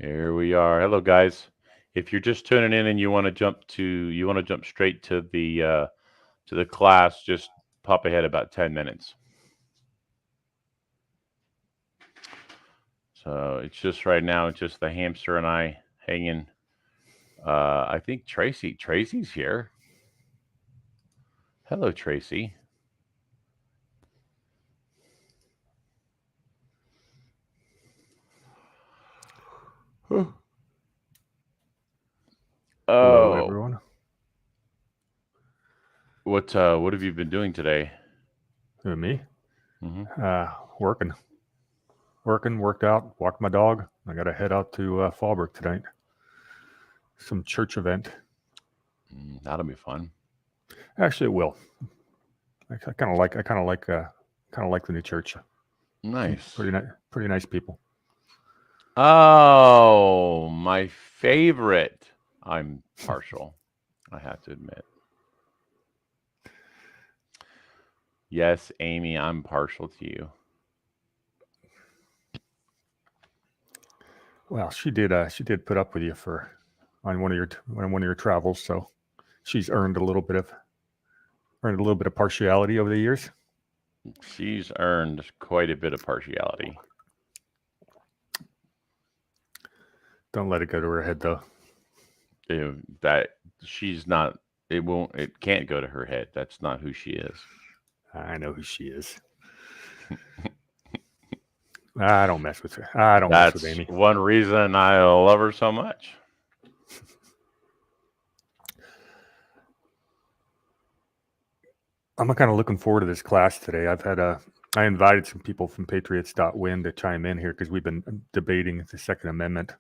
Here we are. Hello, guys. If you're just tuning in and you want to jump straight to the class, just pop ahead about 10 minutes. So it's just right now, it's just the hamster and I hanging. I think Tracy's here. Hello, Tracy. Hello, Oh, everyone. what have you been doing today? Me? Hmm. Working. Worked out, walked my dog. I got to head out to Fallbrook tonight. Some church event. That'll be fun. Actually, it will. I kind of like the new church. Nice. Pretty nice people. Oh, my favorite. I'm partial, I have to admit. Yes, Amy, I'm partial to you. Well, she did. She did put up with you for on one of your travels, so she's earned a little bit of partiality over the years. She's earned quite a bit of partiality. Don't let it go to her head, though. That she's not. It won't. It can't go to her head. That's not who she is. I know who she is. I don't mess with her. I don't mess with That's Amy. one reason I love her so much. I'm kind of looking forward to this class today. I invited some people from Patriots.win to chime in here because we've been debating the Second Amendment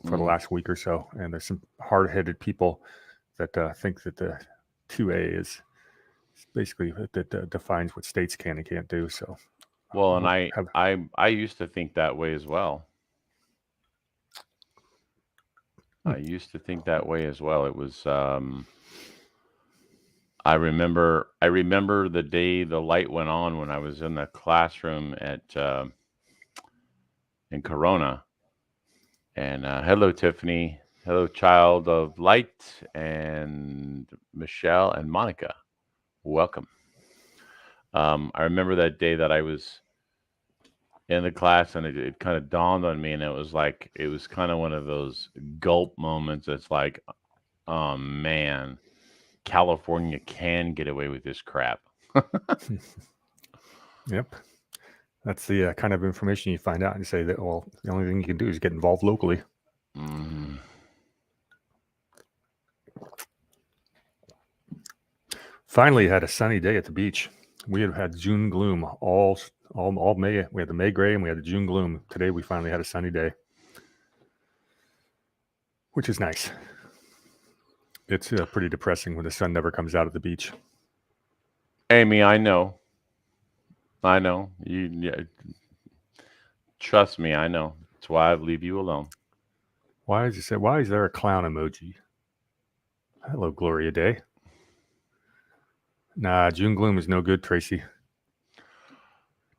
for the Mm. last week or so, and there's some hard-headed people that think that the 2A is basically that defines what states can and can't do. So Well, and we'll I, have I, I used to think that way as well. hmm, I used to think that way as well. It was. I remember the day the light went on when I was in the classroom at in Corona. And hello, Tiffany. Hello, child of light, and Michelle and Monica. Welcome. I remember that day that I was in the class, and it kind of dawned on me, and it was kind of one of those gulp moments. It's like, oh man, California can get away with this crap. yep. That's the kind of information you find out and say that the only thing you can do is get involved locally. Mm. Finally, had a sunny day at the beach. We had June gloom all May. We had the May gray and we had the June gloom. Today we finally had a sunny day, which is nice. It's pretty depressing when the sun never comes out at the beach. Amy, I know. You yeah, trust me. I know. That's why I leave you alone. Why is there a clown emoji? Hello, Gloria Day. Nah, June gloom is no good, Tracy. I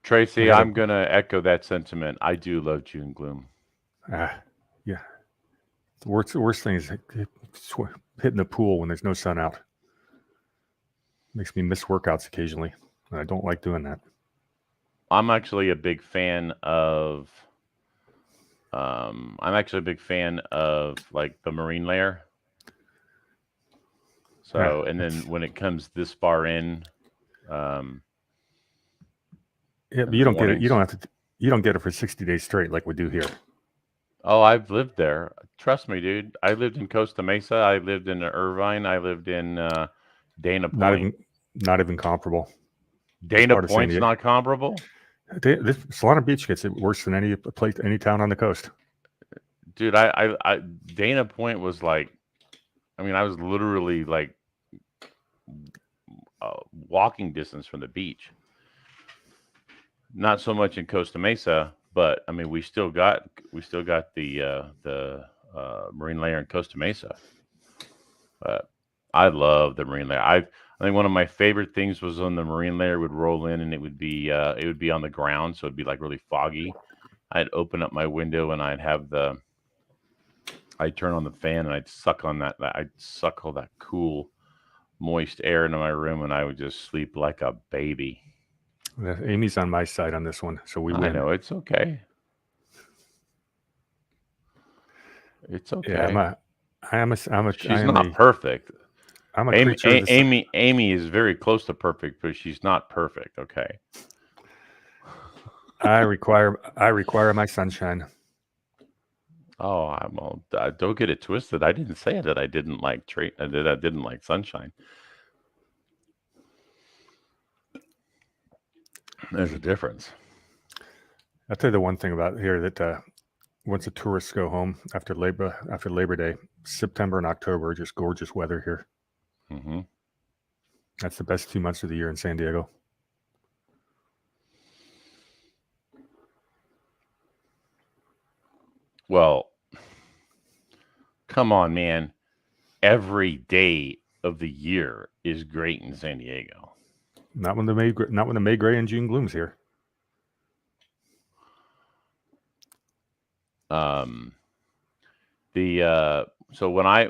Tracy, got a I'm gonna echo that sentiment. I do love June gloom. yeah. The worst thing is hitting the pool when there's no sun out. Makes me miss workouts occasionally. And I don't like doing that. I'm actually a big fan of. I'm actually a big fan of like the marine layer. Yeah, So, and then when it comes this far um, yeah, but in the you don't get it. mornings, You don't get it for 60 days straight like we do here. oh, I've lived there. Trust me, dude. I lived in Costa Mesa. I lived in Irvine. I lived in Dana Not Point. even not even comparable. What Dana part of San Point's Diego? not comparable, This Solana Beach gets it worse than any town on the coast. dude. Dana Point was like, I mean, I was literally like uh, walking distance from the beach. Not so much in Costa Mesa, but I mean, we still got the marine layer in Costa Mesa. But I love the marine layer. I think one of my favorite things was when the marine layer would roll in and it would be on the ground, so it'd be like really foggy. I'd open up my window and I'd have I'd turn on the fan and I'd suck on I'd suck all that cool, moist air into my room, and I would just sleep like a baby. Amy's on my side on this one, so we win. I know, it's okay. It's okay. Yeah, She's not perfect. I'm a Amy, creature of the sun. Amy is very close to perfect, but she's not perfect. Okay. I require my sunshine. Oh, don't get it twisted. I didn't say that I didn't like I didn't like sunshine. There's a difference. I'll tell you the one thing about here that once the tourists go home after Labor Day, September and October are just gorgeous weather here. Mm-hmm. That's the best 2 months of the year in San Diego. Well, come on, man. Every day of the year is great in San Diego. Not when the May, Gray, and June glooms here. So when I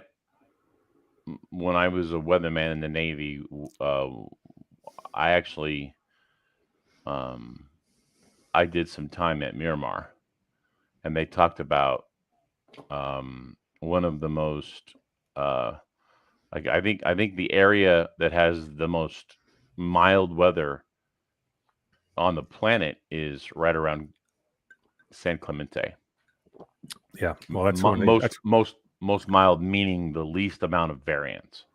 was a weatherman in the Navy, I actually I did some time at Miramar, and they talked about one of the most I think the area that has the most mild weather on the planet is right around San Clemente. Yeah, well, that's most mild, meaning the least amount of variance.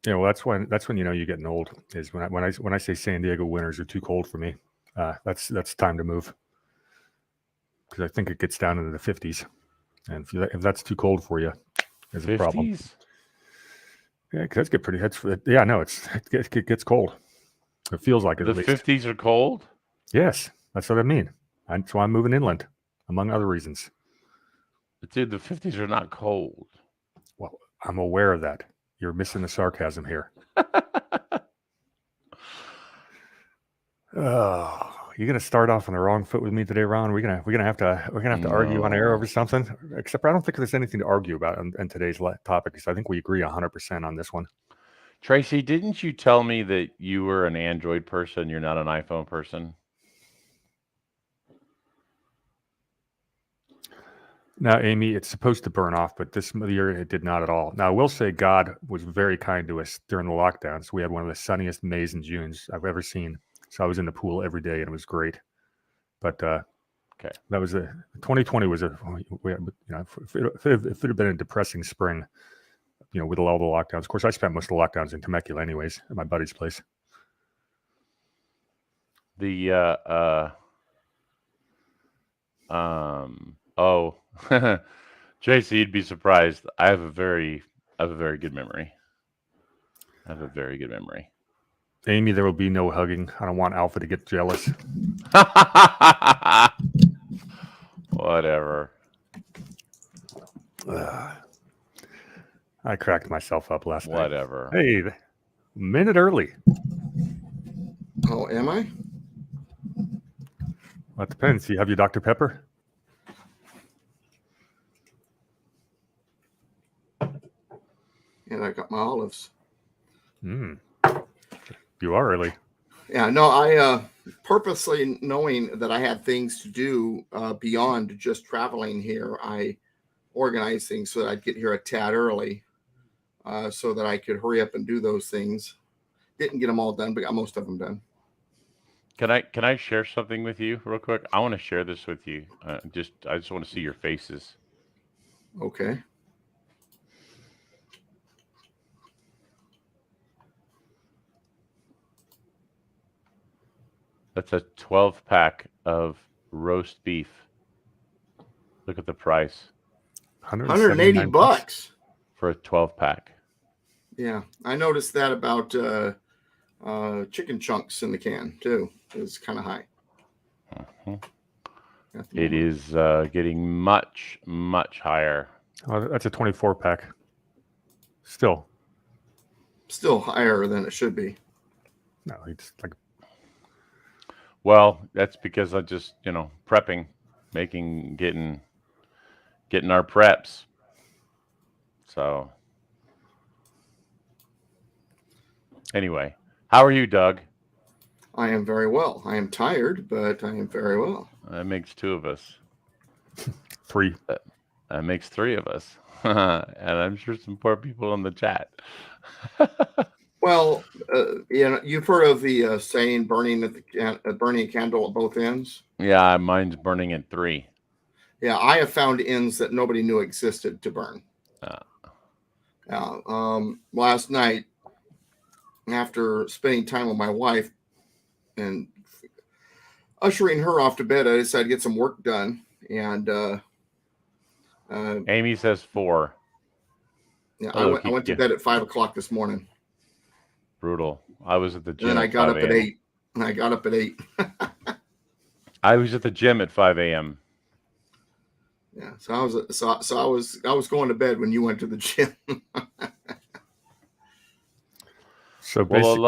Yeah, well, that's when you know you're getting old. Is when I say San Diego winters are too cold for me. That's time to move, because I think it gets down into the 50s, and if that's too cold for you, there's a problem. Yeah, because it gets cold. It feels like it. The 50s are cold? Yes, that's what I mean. So I'm moving inland, among other reasons. But dude, the 50s are not cold. Well, I'm aware of that. You're missing the sarcasm here. Oh, you're gonna start off on the wrong foot with me today, Ron. We're gonna have to argue on air over something. Except I don't think there's anything to argue about in today's topic, because I think we agree 100% on this one. Tracy, didn't you tell me that you were an Android person? You're not an iPhone person? Now, Amy, it's supposed to burn off, but this year it did not at all. Now, I will say God was very kind to us during the lockdowns. We had one of the sunniest Mays and Junes I've ever seen. So I was in the pool every day, and it was great. But okay, that was 2020 was if it had been a depressing spring, with all the lockdowns. Of course, I spent most of the lockdowns in Temecula, anyways, at my buddy's place. JC, you'd be surprised. I have a very good memory. Amy, there will be no hugging. I don't want Alpha to get jealous. Whatever. I cracked myself up last night. Whatever. Hey, a minute early. Oh, am I? Well, it depends. Do you have your Dr. Pepper? And I got my olives. You are early. Yeah, no, I purposely, knowing that I had things to do beyond just traveling here, I organized things so that I'd get here a tad early so that I could hurry up and do those things. Didn't get them all done, but got most of them done. Can I share something with you real quick? I want to share this with you. I just want to see your faces. Okay. That's a 12-pack of roast beef. Look at the price. $180 for a 12-pack. Yeah, I noticed that about chicken chunks in the can too. It's kind of high. It is getting much higher. Oh, that's a 24-pack. Still higher than it should be. No, it's like. Well, that's because I just prepping, getting our preps. So anyway, how are you, Doug? I am very well. I am tired, but I am very well. That makes two of us. 3. That makes three of us. And I'm sure some poor people in the chat. Well, you've heard of the saying "burning burning a candle at both ends." Yeah, mine's burning at 3. Yeah, I have found ends that nobody knew existed to burn. Last night, after spending time with my wife and ushering her off to bed, I decided to get some work done. And Amy says 4. yeah, Oh, I went to bed at 5 o'clock this morning. Brutal. I was at the gym. And then I got up at 5 8. I was at the gym at 5 a.m. Yeah, so I was going to bed when you went to the gym. So basically,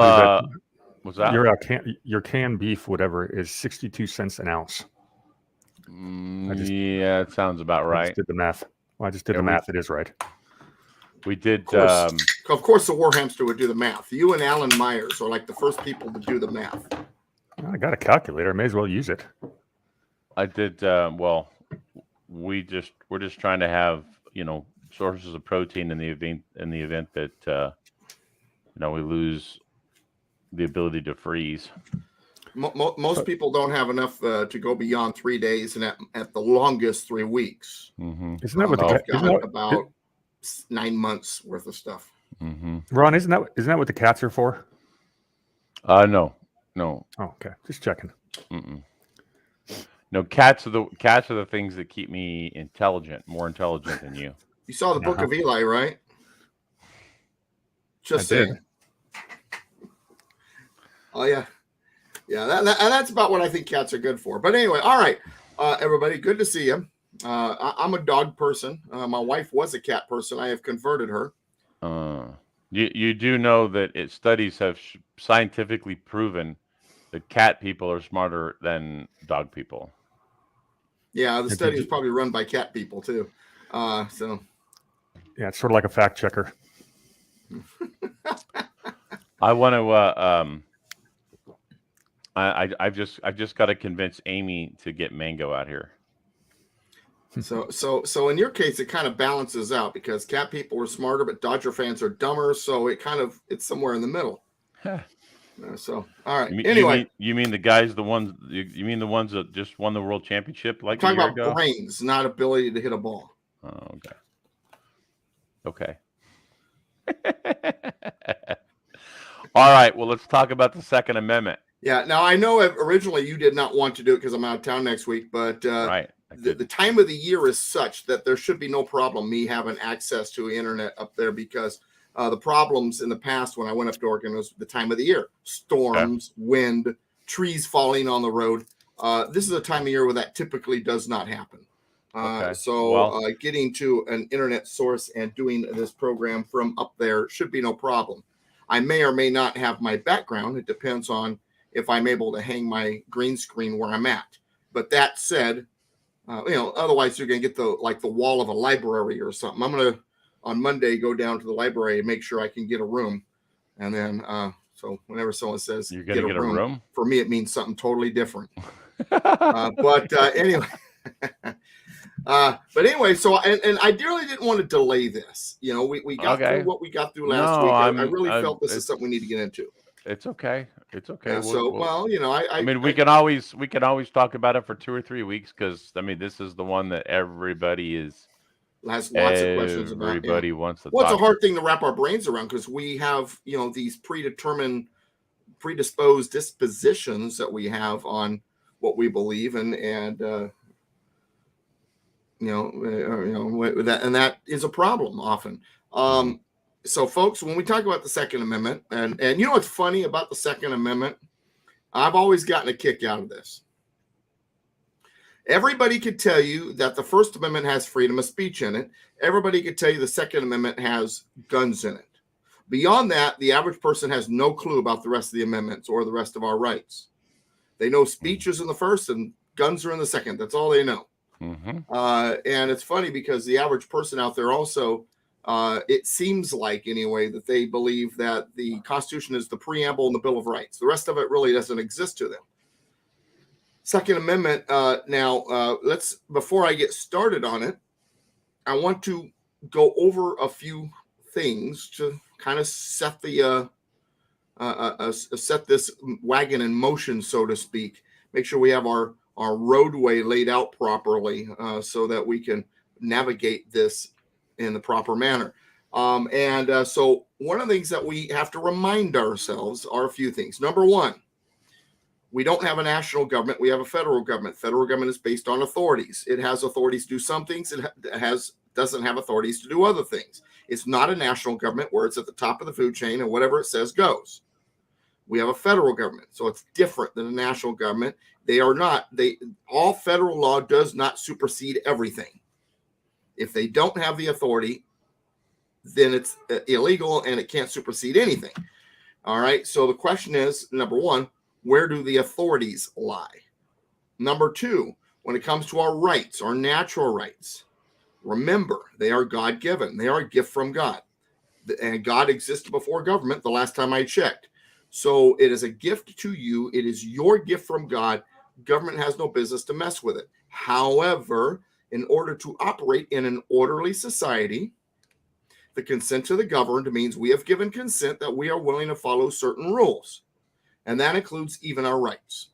what's that? your canned beef, whatever, is 62 cents an ounce. Yeah, it sounds about right. I just did the math. Well, I just did the math. It is right. We did. Of course, the War Hamster would do the math. You and Alan Myers are like the first people to do the math. I got a calculator. I may as well use it. I did. Well, we're just trying to have sources of protein in the event that we lose the ability to freeze. Most people don't have enough to go beyond 3 days, and at the longest 3 weeks. Mm-hmm. Isn't that what about 9 months worth of stuff? Mm-hmm. Ron, isn't that what the cats are for? No. Oh, okay. Just checking. Mm-mm. No, cats are the things that keep me more intelligent than you. You saw the Book of Eli, right? Just saying. Oh yeah. That's about what I think cats are good for. But anyway, all right, everybody, good to see you. I'm a dog person. My wife was a cat person. I have converted her. You do know that studies have scientifically proven that cat people are smarter than dog people. Yeah, the study is probably run by cat people too. So yeah, it's sort of like a fact checker. I want to. I've just got to convince Amy to get Mango out here. So in your case, it kind of balances out because cat people are smarter, but Dodger fans are dumber. So it's somewhere in the middle. So all right. Anyway, you mean the guys, the ones that just won the world championship like I'm a year talking ago? about brains, not ability to hit a ball. Oh, okay. All right. Well, let's talk about the Second Amendment. Yeah. Now I know originally you did not want to do it because I'm out of town next week, but right. The time of the year is such that there should be no problem me having access to the internet up there because the problems in the past when I went up to Oregon was the time of the year: storms, wind, trees falling on the road. This is a time of year where that typically does not happen. Getting to an internet source and doing this program from up there should be no problem. I may or may not have my background. It depends on if I'm able to hang my green screen where I'm at. But that said, otherwise you're going to get the wall of a library or something. I'm going to, on Monday, go down to the library and make sure I can get a room. And then, so whenever someone says you're going to get a room, for me, it means something totally different. But anyway, so, and I really didn't want to delay this. We got through what we got through last week. I really felt this is something we need to get into. It's okay. It's okay. Yeah, we can always talk about it for 2 or 3 weeks because this is the one that everybody has lots of questions about. Everybody wants to. Well, it's a hard thing to wrap our brains around because we have these predisposed dispositions that we have on what we believe and that is a problem often. So, folks, when we talk about the Second Amendment, and what's funny about the Second Amendment, I've always gotten a kick out of this. Everybody could tell you that the First Amendment has freedom of speech in it. Everybody could tell you the Second Amendment has guns in it. Beyond that, the average person has no clue about the rest of the amendments or the rest of our rights. They know speech is in the first and guns are in the second. That's all they know. Mm-hmm. And it's funny because the average person out there also It seems like, anyway, that they believe that the Constitution is the preamble and the Bill of Rights. The rest of it really doesn't exist to them. Second Amendment. Before I get started on it, I want to go over a few things to kind of set the set this wagon in motion, so to speak. Make sure we have our roadway laid out properly, so that we can navigate this in the proper manner. So one of the things that we have to remind ourselves are a few things. Number one, we don't have a national government. We have a federal government. Federal government is based on authorities. It has authorities to do some things. It doesn't have authorities to do other things. It's not a national government where it's at the top of the food chain and whatever it says goes. We have a federal government, so it's different than a national government. All federal law does not supersede everything. If they don't have the authority, then it's illegal and it can't supersede anything. All right. So the question is, number one, where do the authorities lie? Number two, when it comes to our rights, our natural rights, remember, they are God-given. They are a gift from God. And God existed before government the last time I checked. So it is a gift to you. It is your gift from God. Government has no business to mess with it. However, in order to operate in an orderly society, the consent to the governed means we have given consent that we are willing to follow certain rules. And that includes even our rights.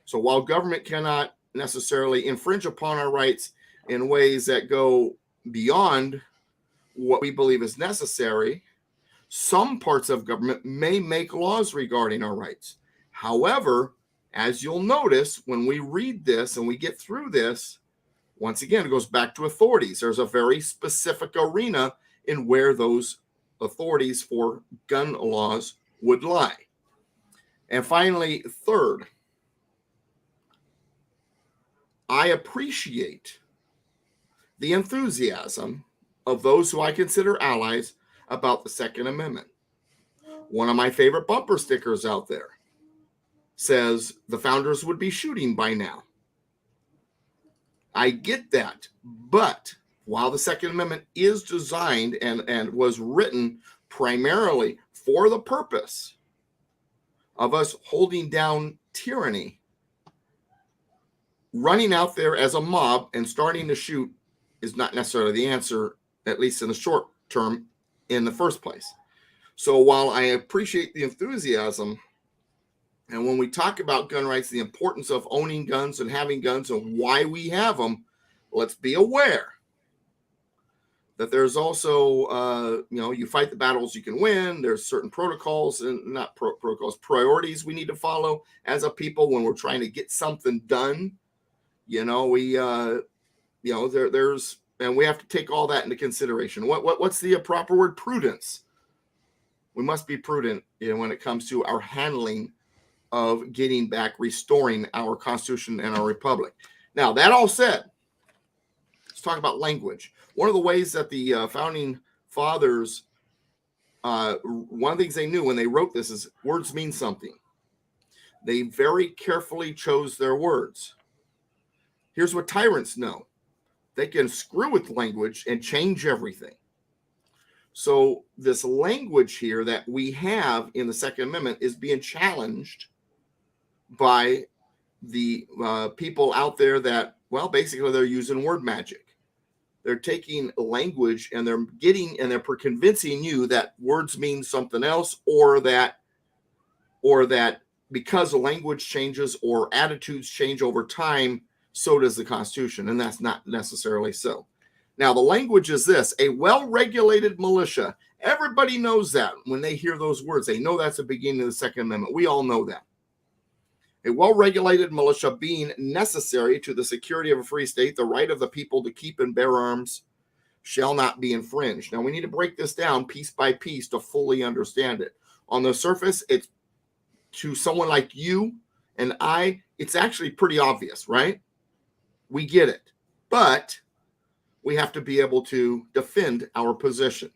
So while government cannot necessarily infringe upon our rights in ways that go beyond what we believe is necessary, some parts of government may make laws regarding our rights. However, as you'll notice, when we read this and we get through this, once again, it goes back to authorities. There's a very specific arena in where those authorities for gun laws would lie. And finally, third, I appreciate the enthusiasm of those who I consider allies about the Second Amendment. One of my favorite bumper stickers out there says the founders would be shooting by now. I get that, but while the Second Amendment is designed and was written primarily for the purpose of us holding down tyranny, running out there as a mob and starting to shoot is not necessarily the answer, at least in the short term, in the first place. So while I appreciate the enthusiasm, and when we talk about gun rights, the importance of owning guns and having guns and why we have them, let's be aware that there's also, you fight the battles you can win. There's certain protocols and not protocols, priorities we need to follow as a people when we're trying to get something done. There's, and we have to take all that into consideration. What's the proper word? Prudence. We must be prudent when it comes to our handling of getting back, restoring our Constitution and our Republic. Now, that all said, let's talk about language. One of the ways that the founding fathers, one of the things they knew when they wrote this is words mean something. They very carefully chose their words. Here's what tyrants know. They can screw with language and change everything. So this language here that we have in the Second Amendment is being challenged by the people out there that, well, basically they're using word magic. They're taking language and they're convincing you that words mean something else, or that because language changes or attitudes change over time, so does the Constitution. And that's not necessarily so. Now, the language is this: a well-regulated militia. Everybody knows that when they hear those words. They know that's the beginning of the Second Amendment. We all know that. A well-regulated militia being necessary to the security of a free state, the right of the people to keep and bear arms shall not be infringed. Now, we need to break this down piece by piece to fully understand it. On the surface, it's to someone like you and I, it's actually pretty obvious, right? We get it. But we have to be able to defend our position.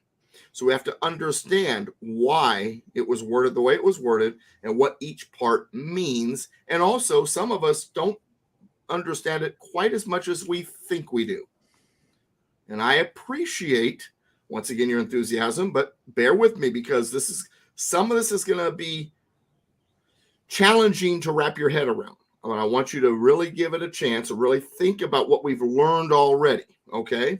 So we have to understand why it was worded the way it was worded and what each part means. And also, some of us don't understand it quite as much as we think we do. And I appreciate once again, your enthusiasm, but bear with me because some of this is going to be challenging to wrap your head around. I want you to really give it a chance to really think about what we've learned already. Okay.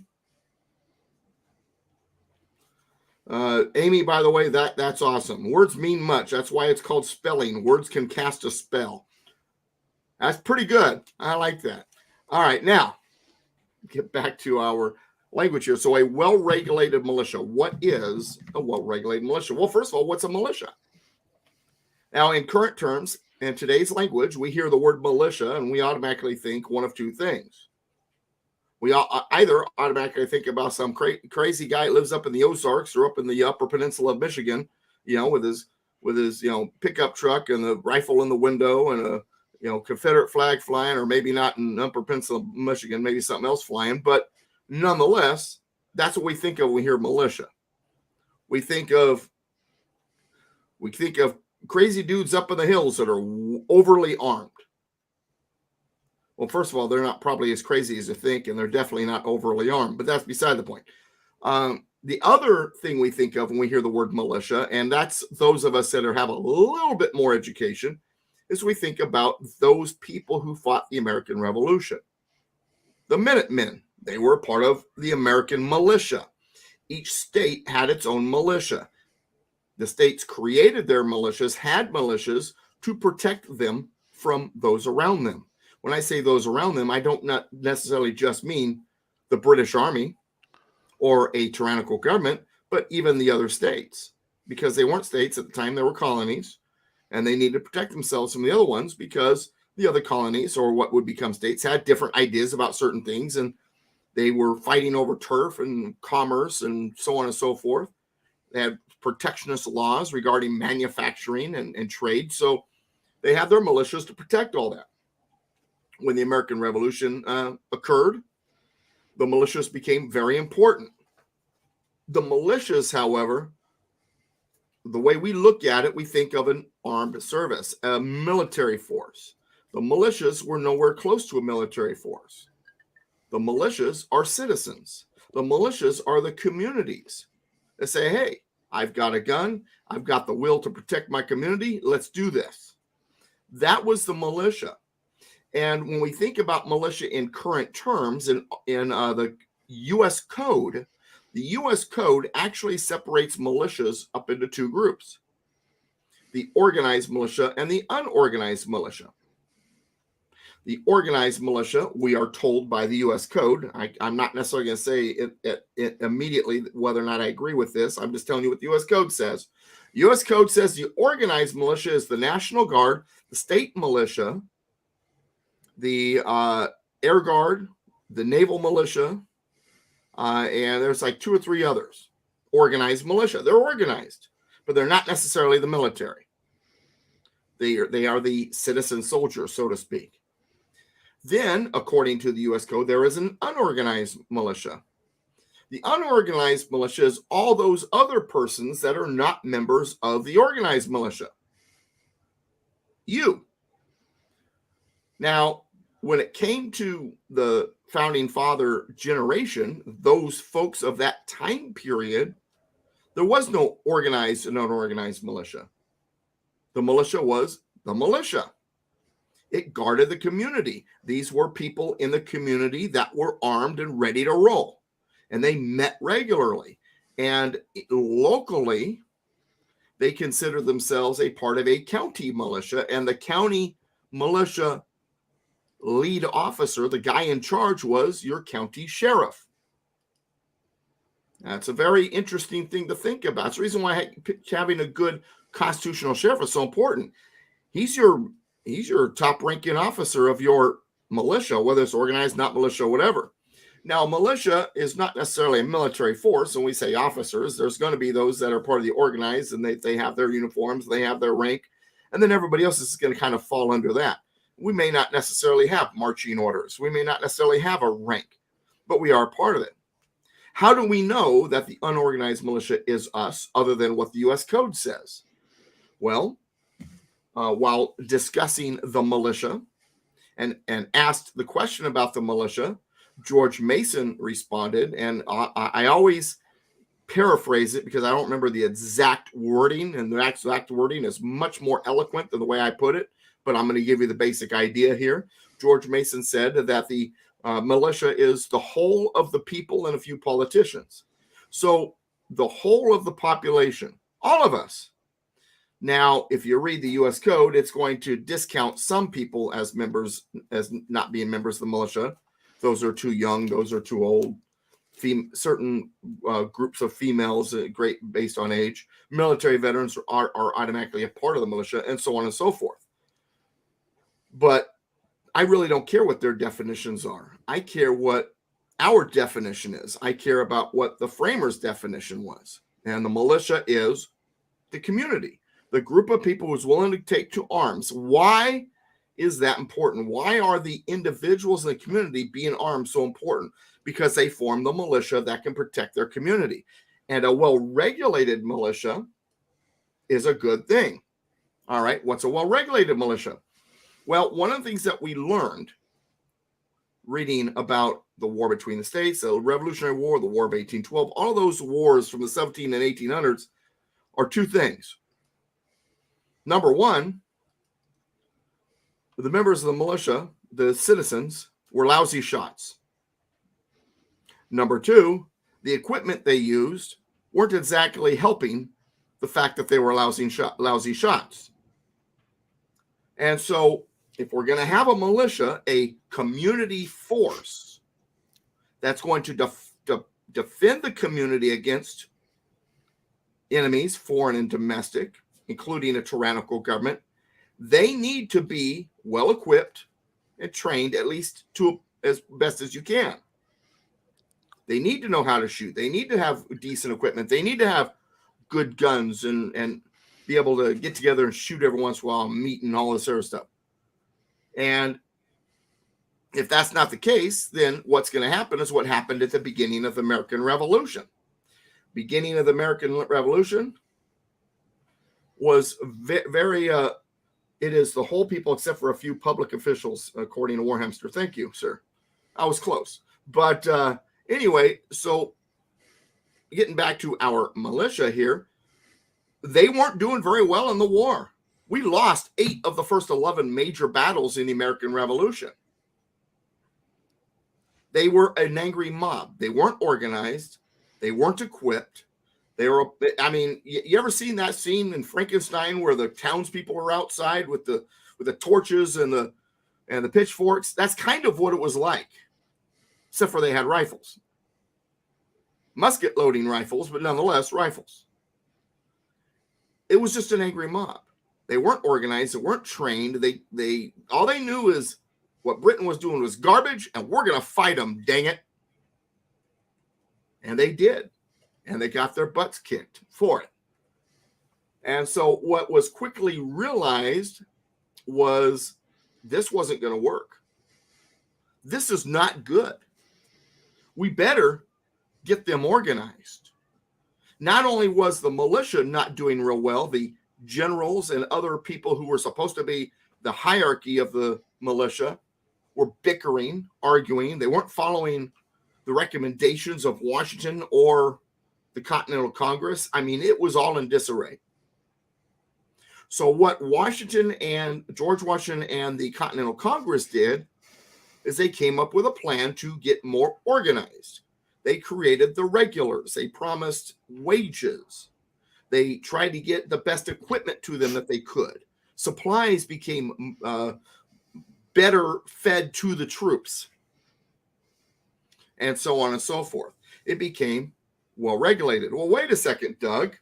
Amy, by the way, that's awesome. Words mean much. That's why it's called spelling. Words can cast a spell. That's pretty good. I like that. All right, now get back to our language here. So a well-regulated militia. What is a well-regulated militia? Well, first of all, what's a militia? Now, in current terms, in today's language, we hear the word militia and we automatically think one of two things. We either automatically think about some crazy guy that lives up in the Ozarks or up in the Upper Peninsula of Michigan, with his pickup truck and the rifle in the window and a Confederate flag flying, or maybe not in Upper Peninsula of Michigan, maybe something else flying. But nonetheless, that's what we think of when we hear militia. We think of crazy dudes up in the hills that are overly armed. Well, first of all, they're not probably as crazy as you think, and they're definitely not overly armed, but that's beside the point. The other thing we think of when we hear the word militia, and that's those of us that have a little bit more education, is we think about those people who fought the American Revolution. The Minutemen, they were part of the American militia. Each state had its own militia. The states created their militias, had militias to protect them from those around them. When I say those around them, I don't not necessarily just mean the British Army or a tyrannical government, but even the other states, because they weren't states at the time, they were colonies, and they needed to protect themselves from the other ones because the other colonies, or what would become states, had different ideas about certain things, and they were fighting over turf and commerce and so on and so forth. They had protectionist laws regarding manufacturing and trade, so they had their militias to protect all that. When the American Revolution occurred, the militias became very important. The militias, however, the way we look at it, we think of an armed service, a military force. The militias were nowhere close to a military force. The militias are citizens. The militias are the communities that say, hey, I've got a gun. I've got the will to protect my community. Let's do this. That was the militia. And when we think about militia in current terms, in the U.S. Code, the U.S. Code actually separates militias up into two groups: the organized militia and the unorganized militia. The organized militia, we are told by the U.S. Code, I'm not necessarily going to say it immediately whether or not I agree with this. I'm just telling you what the U.S. Code says. U.S. Code says the organized militia is the National Guard, the state militia, the Air Guard, the Naval Militia, and there's like two or three others. Organized militia. They're organized, but they're not necessarily the military. They are the citizen soldiers, so to speak. Then, according to the U.S. Code, there is an unorganized militia. The unorganized militia is all those other persons that are not members of the organized militia. You. Now, when it came to the founding father generation, those folks of that time period, there was no organized and unorganized militia. The militia was the militia. It guarded the community. These were people in the community that were armed and ready to roll. And they met regularly. And locally, they considered themselves a part of a county militia. And the county militia lead officer, the guy in charge, was your county sheriff. That's a very interesting thing to think about. It's the reason why having a good constitutional sheriff is so important. He's your top-ranking officer of your militia, whether it's organized, not militia, whatever. Now, militia is not necessarily a military force. When we say officers, there's going to be those that are part of the organized, and they have their uniforms, they have their rank, and then everybody else is going to kind of fall under that. We may not necessarily have marching orders. We may not necessarily have a rank, but we are a part of it. How do we know that the unorganized militia is us, other than what the U.S. Code says? Well, while discussing the militia and asked the question about the militia, George Mason responded, and I always paraphrase it because I don't remember the exact wording, and the exact wording is much more eloquent than the way I put it, but I'm going to give you the basic idea here. George Mason said that the militia is the whole of the people and a few politicians. So the whole of the population, all of us. Now, if you read the U.S. Code, it's going to discount some people as members, as not being members of the militia. Those are too young. Those are too old. Certain groups of females, great based on age. Military veterans are automatically a part of the militia, and so on and so forth. But I really don't care what their definitions are. I care what our definition is. I care about what the framers' definition was. And the militia is the community, the group of people who's willing to take to arms. Why is that important? Why are the individuals in the community being armed so important? Because they form the militia that can protect their community. And a well-regulated militia is a good thing. All right, what's a well-regulated militia? Well, one of the things that we learned reading about the war between the states, the Revolutionary War, the War of 1812, all of those wars from the 17 and 1800s are two things. Number one, the members of the militia, the citizens, were lousy shots. Number two, the equipment they used weren't exactly helping the fact that they were lousy shots. And so if we're going to have a militia, a community force that's going to defend the community against enemies, foreign and domestic, including a tyrannical government, they need to be well equipped and trained, at least to as best as you can. They need to know how to shoot. They need to have decent equipment. They need to have good guns and be able to get together and shoot every once in a while, meet and all this sort of stuff. And if that's not the case, then what's going to happen is what happened at the beginning of the American Revolution. Beginning of the American Revolution was very it is the whole people except for a few public officials, according to Warhamster. Thank you, sir. I was close. But anyway, so getting back to our militia here, they weren't doing very well in the war. We lost 8 of the first 11 major battles in the American Revolution. They were an angry mob. They weren't organized. They weren't equipped. They were, I mean, you ever seen that scene in Frankenstein where the townspeople are outside with the torches and the pitchforks? That's kind of what it was like, except for they had rifles. Musket loading rifles, but nonetheless rifles. It was just an angry mob. They weren't organized. They weren't trained. They all they knew is what Britain was doing was garbage, and we're going to fight them, dang it. And they did. And they got their butts kicked for it. And so what was quickly realized was this wasn't going to work. This is not good. We better get them organized. Not only was the militia not doing real well, the generals and other people who were supposed to be the hierarchy of the militia were bickering, arguing. They weren't following the recommendations of Washington or the Continental Congress. I mean, it was all in disarray. So what George Washington and the Continental Congress did is they came up with a plan to get more organized. They created the regulars. They promised wages. They tried to get the best equipment to them that they could. Supplies became better fed to the troops, and so on and so forth. It became well regulated. Well, wait a second, Doug,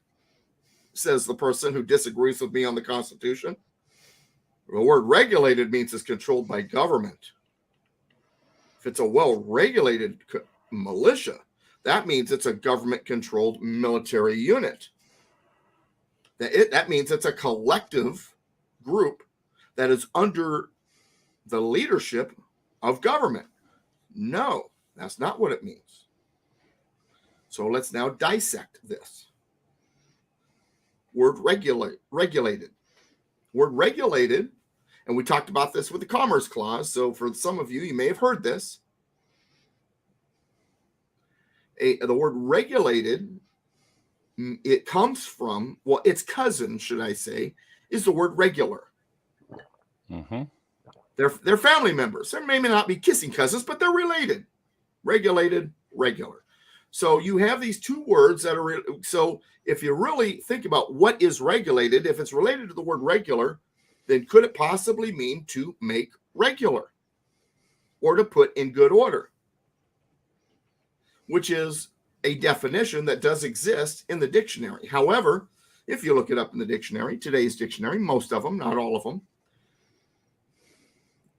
says the person who disagrees with me on the Constitution. The word regulated means it's controlled by government. If it's a well-regulated militia, that means it's a government-controlled military unit. That means it's a collective group that is under the leadership of government. No, that's not what it means. So let's now dissect this. Word regulated. Word regulated, and we talked about this with the Commerce Clause, so for some of you, you may have heard this. The word regulated it comes from, well, its cousin, should I say, is the word regular. Mm-hmm. They're family members. They may not be kissing cousins, but they're related. Regulated, regular. So you have these two words that are, so if you really think about what is regulated, if it's related to the word regular, then could it possibly mean to make regular or to put in good order, which is a definition that does exist in the dictionary. However, if you look it up in the dictionary, today's dictionary, most of them, not all of them,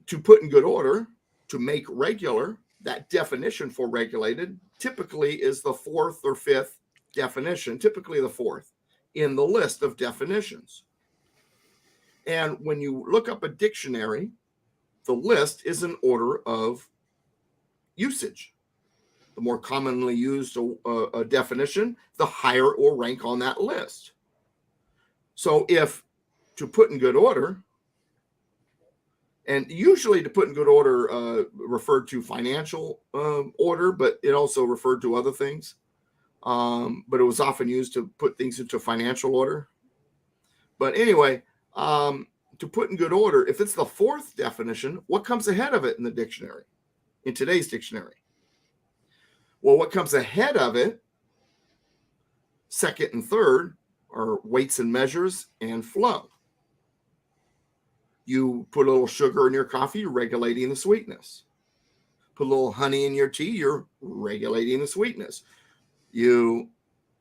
to put in good order, to make regular, that definition for regulated typically is the fourth or fifth definition, typically the fourth in the list of definitions. And when you look up a dictionary, the list is an order of usage. The more commonly used a definition, the higher or rank on that list. So if to put in good order, and usually to put in good order referred to financial order, but it also referred to other things. But it was often used to put things into financial order. But anyway, to put in good order, if it's the fourth definition, what comes ahead of it in the dictionary, in today's dictionary? Well, what comes ahead of it, second and third, are weights and measures and flow. You put a little sugar in your coffee, you're regulating the sweetness. Put a little honey in your tea, you're regulating the sweetness. You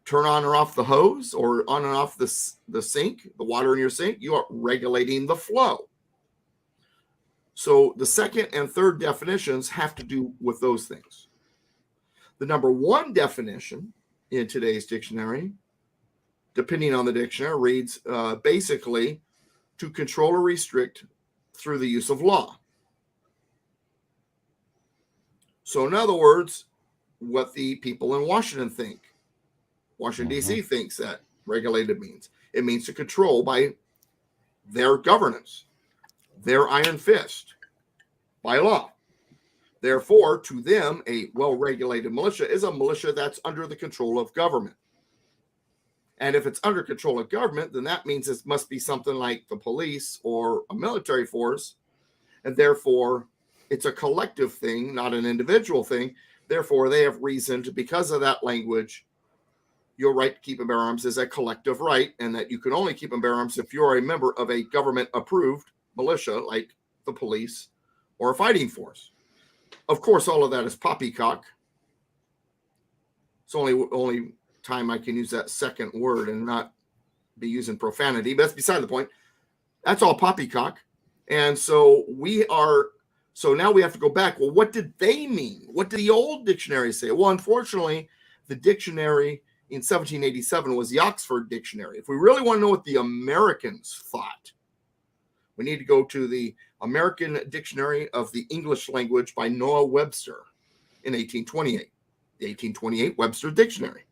turn on or off the hose or on and off the sink, the water in your sink, you are regulating the flow. So the second and third definitions have to do with those things. The number one definition in today's dictionary, depending on the dictionary, reads basically to control or restrict through the use of law. So in other words, what the people in Washington think. Washington, D.C. thinks that regulated means. It means to control by their governance, their iron fist, by law. Therefore, to them, a well-regulated militia is a militia that's under the control of government. And if it's under control of government, then that means it must be something like the police or a military force. And therefore, it's a collective thing, not an individual thing. Therefore, they have reason to, because of that language, your right to keep and bear arms is a collective right, and that you can only keep and bear arms if you're a member of a government-approved militia, like the police or a fighting force. Of course, all of that is poppycock. It's only time I can use that second word and not be using profanity, but that's beside the point. That's all poppycock. And so now we have to go back. Well, what did they mean? What did the old dictionary say? Well, unfortunately, the dictionary in 1787 was the Oxford Dictionary. If we really want to know what the Americans thought, we need to go to the American Dictionary of the English Language by Noah Webster in 1828. The 1828 Webster Dictionary.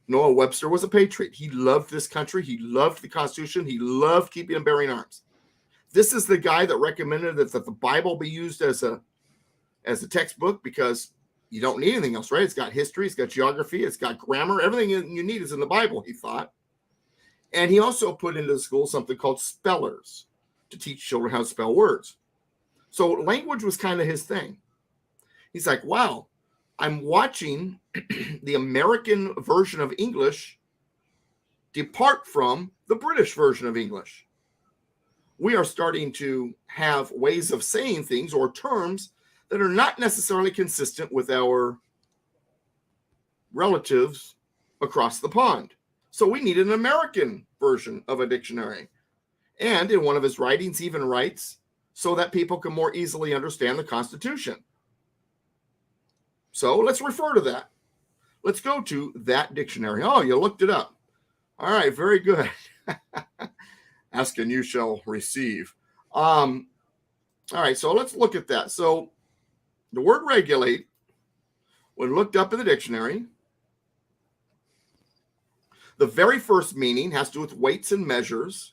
Noah Webster was a patriot. He loved this country. He loved the Constitution. He loved keeping and bearing arms. This is the guy that recommended that the Bible be used as a textbook because you don't need anything else, right? It's got history, it's got geography, it's got grammar. Everything you need is in the Bible, he thought. And he also put into the school something called spellers to teach children how to spell words. So language was kind of his thing. He's like, wow, I'm watching the American version of English depart from the British version of English. We are starting to have ways of saying things or terms that are not necessarily consistent with our relatives across the pond. So we need an American version of a dictionary. And in one of his writings, he even writes so that people can more easily understand the Constitution. So let's refer to that. Let's go to that dictionary. Oh, you looked it up. All right, very good. Ask and you shall receive. All right, so let's look at that. So the word regulate, when looked up in the dictionary, the very first meaning has to do with weights and measures,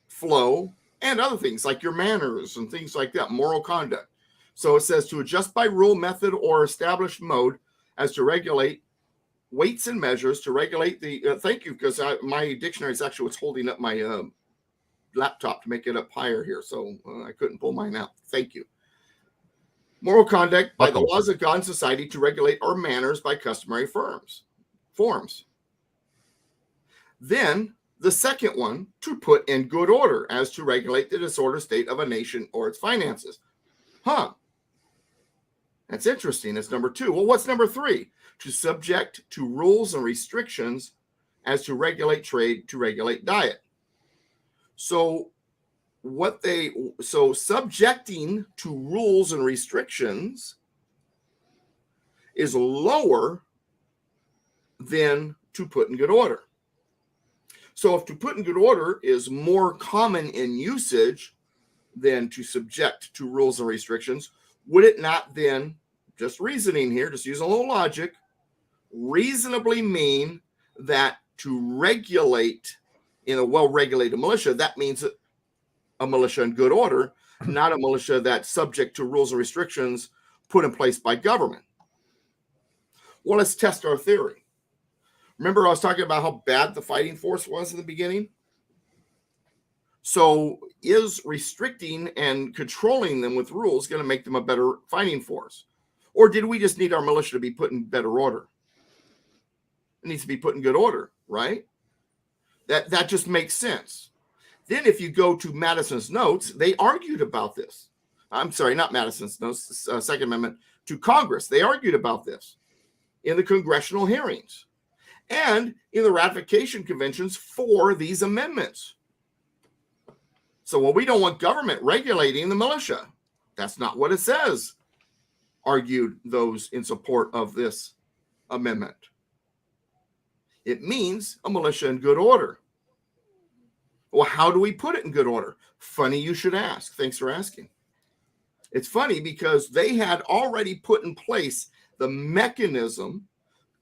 flow, and other things like your manners and things like that, moral conduct. So it says to adjust by rule, method, or established mode as to regulate weights and measures to regulate the, thank you, because my dictionary is actually what's holding up my laptop to make it up higher here. So I couldn't pull mine out. Thank you. Moral conduct by the laws of God and society to regulate our manners by customary forms. Then the second one, to put in good order as to regulate the disordered state of a nation or its finances. That's interesting. It's number 2. Well, what's number 3? To subject to rules and restrictions as to regulate trade, to regulate diet. So subjecting to rules and restrictions is lower than to put in good order. So if to put in good order is more common in usage than to subject to rules and restrictions, would it not then, just reasoning here, just using a little logic, reasonably mean that to regulate in a well-regulated militia, that means a militia in good order, not a militia that's subject to rules and restrictions put in place by government? Well, let's test our theory. Remember, I was talking about how bad the fighting force was in the beginning? So is restricting and controlling them with rules going to make them a better fighting force? Or did we just need our militia to be put in better order? It needs to be put in good order, right? That just makes sense. Then if you go to Madison's notes, they argued about this. I'm sorry, not Madison's notes, Second Amendment to Congress. They argued about this in the congressional hearings and in the ratification conventions for these amendments. So, well, we don't want government regulating the militia. That's not what it says, argued those in support of this amendment. It means a militia in good order. Well, how do we put it in good order? Funny you should ask. Thanks for asking. It's funny because they had already put in place the mechanism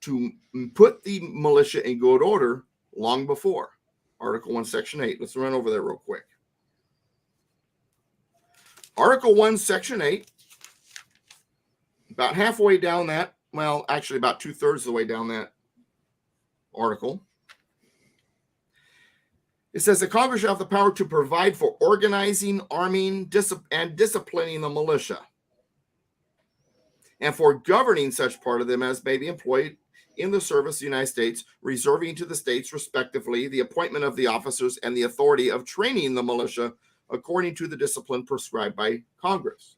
to put the militia in good order long before. Article 1, Section 8. Let's run over there real quick. Article 1, Section 8, about halfway down that, well, actually about 2/3 of the way down that article. It says that Congress shall have the power to provide for organizing, arming, and disciplining the militia, and for governing such part of them as may be employed in the service of the United States, reserving to the states respectively the appointment of the officers and the authority of training the militia according to the discipline prescribed by Congress.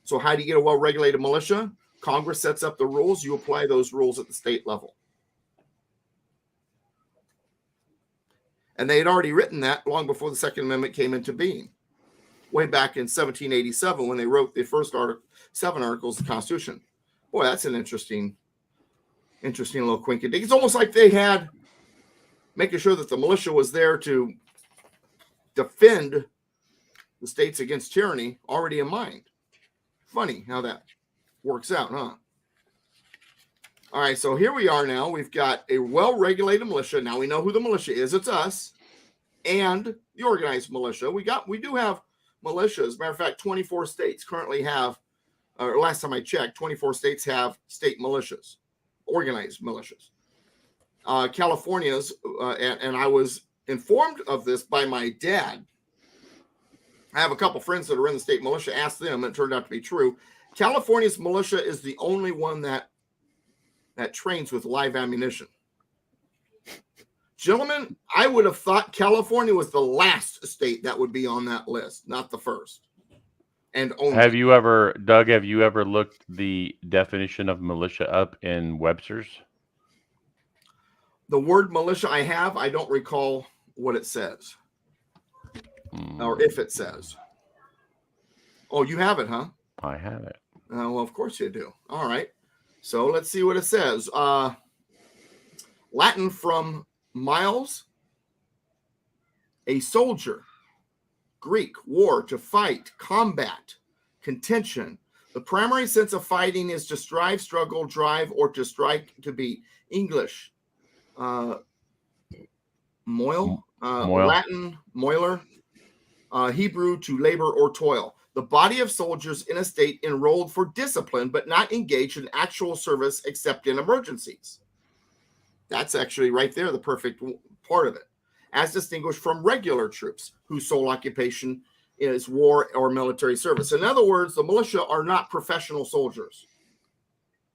So how do you get a well-regulated militia? Congress sets up the rules. You apply those rules at the state level. And they had already written that long before the Second Amendment came into being, way back in 1787 when they wrote the first 7 articles of the Constitution. Boy, that's an interesting little quink-a-dink. It's almost like they had making sure that the militia was there to defend the states against tyranny already in mind. Funny how that works out, huh? All right, so here we are now. We've got a well-regulated militia. Now we know who the militia is. It's us and the organized militia. We do have militias. As a matter of fact, 24 states currently have, or last time I checked, 24 states have state militias, organized militias. California's, and I was informed of this by my dad. I have a couple friends that are in the state militia. Asked them, and it turned out to be true. California's militia is the only one that trains with live ammunition. Gentlemen, I would have thought California was the last state that would be on that list, not the first. And only. Have you ever looked the definition of militia up in Webster's? The word militia I don't recall what it says. Or if it says. Oh, you have it, huh? I have it. Well, of course you do. All right. So let's see what it says. Latin from Miles, a soldier. Greek, war, to fight, combat, contention. The primary sense of fighting is to strive, struggle, drive, or to strike, to beat. English, moil. Latin, moiler. Hebrew, to labor or toil. The body of soldiers in a state enrolled for discipline, but not engaged in actual service except in emergencies. That's actually right there, the perfect part of it. As distinguished from regular troops whose sole occupation is war or military service. In other words, the militia are not professional soldiers.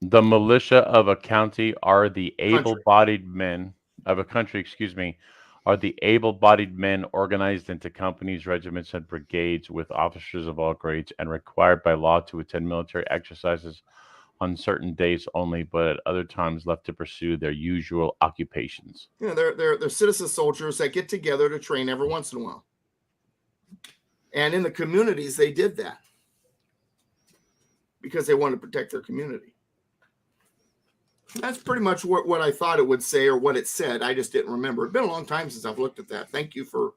The militia of a county are the Country. able-bodied men of a country, excuse me, are the able-bodied men organized into companies, regiments, and brigades with officers of all grades and required by law to attend military exercises on certain days only, but at other times left to pursue their usual occupations. You know, they're citizen soldiers that get together to train every once in a while. And in the communities, they did that because they wanted to protect their community. That's pretty much what I thought it would say or what it said. I just didn't remember. It's been a long time since I've looked at that. Thank you for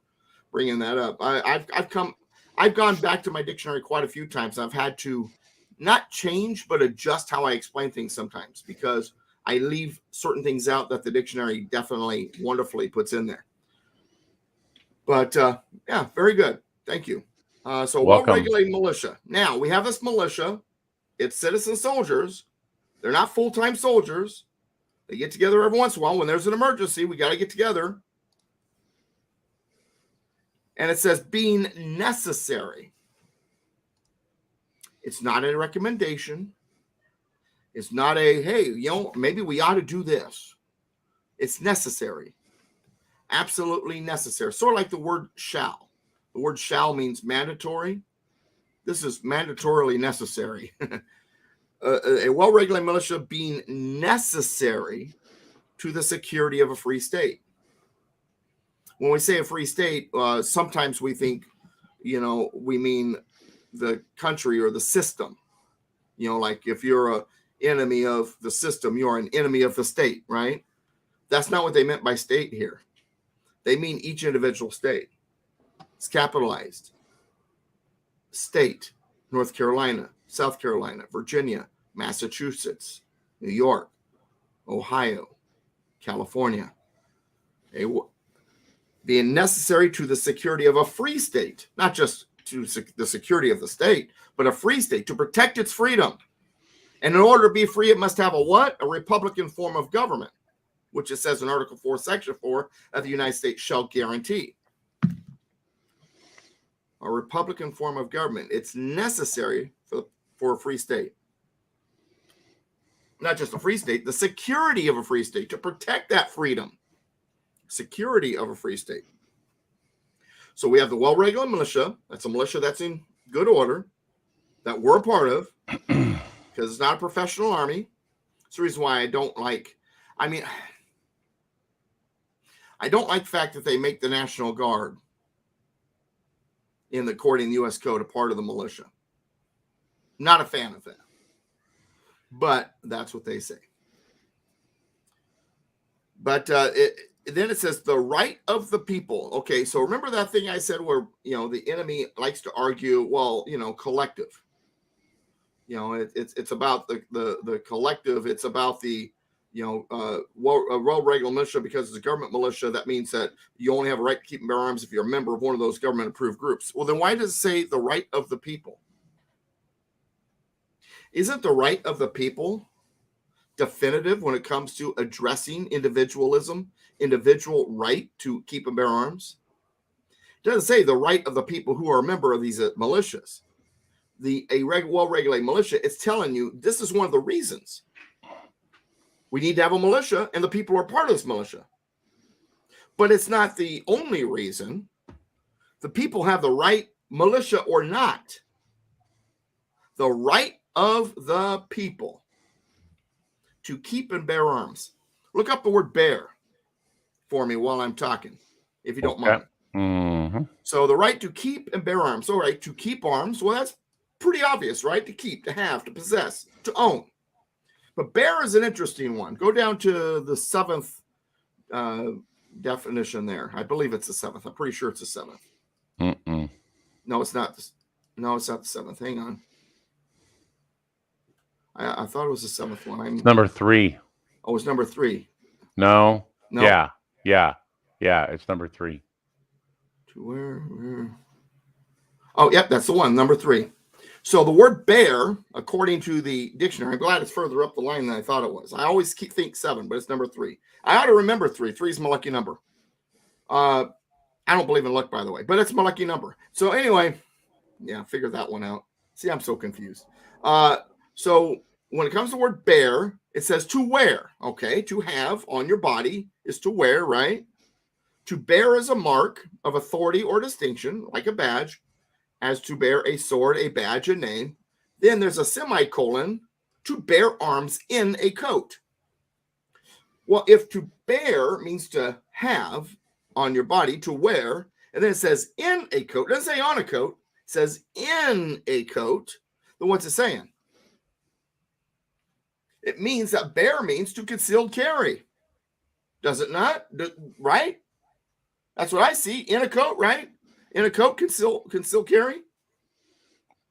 bringing that up. I've gone back to my dictionary quite a few times. I've had to not change, but adjust how I explain things sometimes because I leave certain things out that the dictionary definitely wonderfully puts in there. But yeah, very good. Thank you. So well-regulated militia. Now we have this militia. It's citizen soldiers. They're not full-time soldiers. They get together every once in a while. When there's an emergency, we got to get together. And it says being necessary. It's not a recommendation. It's not a, hey, you know, maybe we ought to do this. It's necessary. Absolutely necessary. Sort of like the word shall. The word shall means mandatory. This is mandatorily necessary. A well-regulated militia being necessary to the security of a free state. When we say a free state, sometimes we think, you know, we mean the country or the system. You know, like if you're an enemy of the system, you're an enemy of the state, right? That's not what they meant by state here. They mean each individual state. It's capitalized. State, North Carolina, South Carolina, Virginia, Massachusetts, New York, Ohio, California. Being necessary to the security of a free state, not just to the security of the state, but a free state to protect its freedom. And in order to be free, it must have a what? A republican form of government, which it says in Article 4, Section 4, that the United States shall guarantee. A republican form of government. It's necessary for a free state. Not just a free state, the security of a free state, to protect that freedom. Security of a free state. So we have the well-regulated militia. That's a militia that's in good order, that we're a part of, because it's not a professional army. It's the reason why I don't like the fact that they make the National Guard according to the U.S. Code a part of the militia. Not a fan of that. But that's what they say. But then it says the right of the people. Okay, so remember that thing I said where, you know, the enemy likes to argue, well, you know, collective. You know, it's about the collective. It's about the, you know, well-regulated militia, because it's a government militia. That means that you only have a right to keep and bear arms if you're a member of one of those government-approved groups. Well, then why does it say the right of the people? Isn't the right of the people definitive when it comes to addressing individualism, individual right to keep and bear arms? It doesn't say the right of the people who are a member of these militias. Well-regulated militia, it's telling you this is one of the reasons we need to have a militia, and the people are part of this militia. But it's not the only reason. The people have the right, militia or not, the right of the people to keep and bear arms. Look up the word bear for me while I'm talking, if you don't mind. Mm-hmm. So the right to keep and bear arms. All right, to keep arms, well, that's pretty obvious, right? To keep, to have, to possess, to own. But bear is an interesting one. Go down to the seventh definition there. I believe it's the seventh. I'm pretty sure it's the seventh. Mm-mm. No, it's not. No, it's not the seventh. Hang on. I thought it was the seventh one. Number 3. Oh, it's number 3. No. No. Yeah. It's number 3. To where? Oh, yep, that's the one. Number 3. So the word bear, according to the dictionary, I'm glad it's further up the line than I thought it was. I always think 7, but it's number 3. I ought to remember 3. 3 is my lucky number. I don't believe in luck, by the way, but it's my lucky number. So anyway, yeah, figure that one out. See, I'm so confused. So when it comes to the word bear, it says to wear. Okay, to have on your body is to wear, right? To bear is a mark of authority or distinction, like a badge, as to bear a sword, a badge, a name. Then there's a semicolon, to bear arms in a coat. Well, if to bear means to have on your body, to wear, and then it says in a coat, it doesn't say on a coat, it says in a coat, then what's it saying? It means that bear means to concealed carry. Does it not? Right? That's what I see. In a coat, right? In a coat, conceal carry.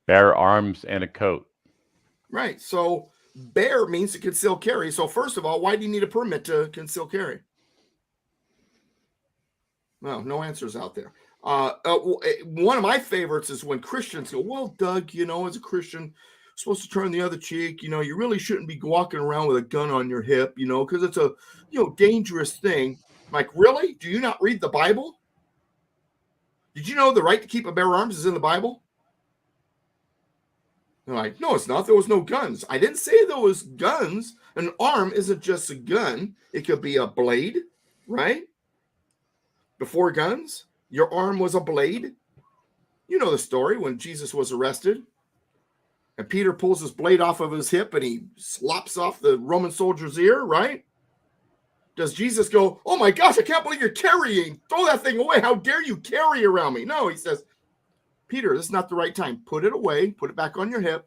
Bear arms and a coat. Right. So bear means to conceal carry. So first of all, why do you need a permit to conceal carry? Well, no answers out there. One of my favorites is when Christians go, well, Doug, as a Christian, you're supposed to turn the other cheek. You really shouldn't be walking around with a gun on your hip, because it's a, dangerous thing. I'm like, really? Do you not read the Bible? Did you know the right to keep and bear arms is in the Bible? They're like, no, it's not. There was no guns. I didn't say there was guns. An arm isn't just a gun. It could be a blade, right? Before guns, your arm was a blade. You know the story when Jesus was arrested. And Peter pulls his blade off of his hip and he slops off the Roman soldier's ear, right? Does Jesus go, oh my gosh, I can't believe you're carrying. Throw that thing away. How dare you carry around me? No, he says, Peter, this is not the right time. Put it away. Put it back on your hip.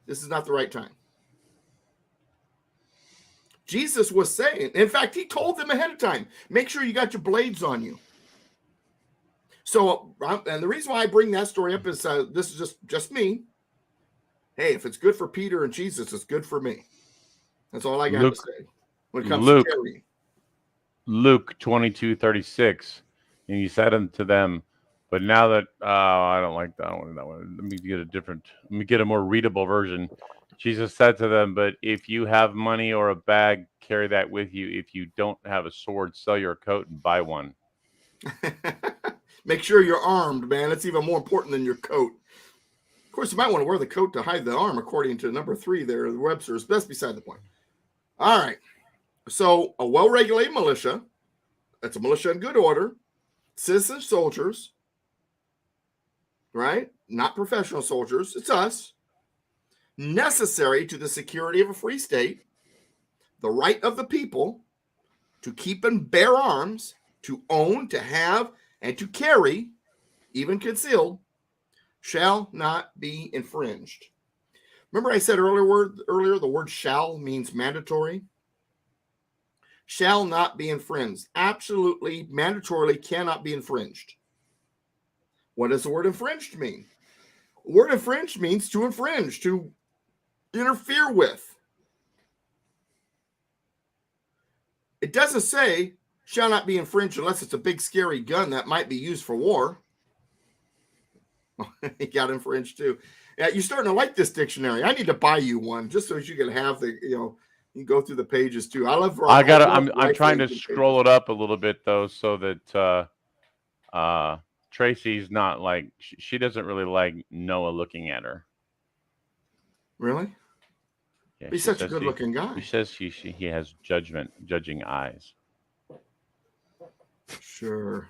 This is not the right time. Jesus was saying, in fact, he told them ahead of time, make sure you got your blades on you. So, and the reason why I bring that story up is this is just me. Hey, if it's good for Peter and Jesus, it's good for me. That's all I got to say when it comes to carrying. Luke 22:36, and he said unto them, but now that I don't like that one. Let me get a more readable version. Jesus said to them, but if you have money or a bag, carry that with you. If you don't have a sword, sell your coat and buy one. Make sure you're armed, man. It's even more important than your coat. Of course, you might want to wear the coat to hide the arm, according to number 3 there, the Webster's. That's beside the point. All right. So a well-regulated militia, that's a militia in good order, citizen soldiers, right? Not professional soldiers. It's us. Necessary to the security of a free state, the right of the people to keep and bear arms, to own, to have, and to carry, even concealed, shall not be infringed. Remember I said earlier the word shall means mandatory? Shall not be infringed. Absolutely, mandatorily cannot be infringed. What does the word infringed mean? The word infringed means to infringe, to interfere with. It doesn't say shall not be infringed unless it's a big scary gun that might be used for war. It got infringed too. Yeah, you're starting to like this dictionary. I need to buy you one just so you can have the, you can go through the pages too. I'm trying to scroll it up a little bit though, so that Tracy's not like, she doesn't really like Noah looking at her. Really? Yeah, he's such a good-looking guy. He says he has judging eyes. Sure.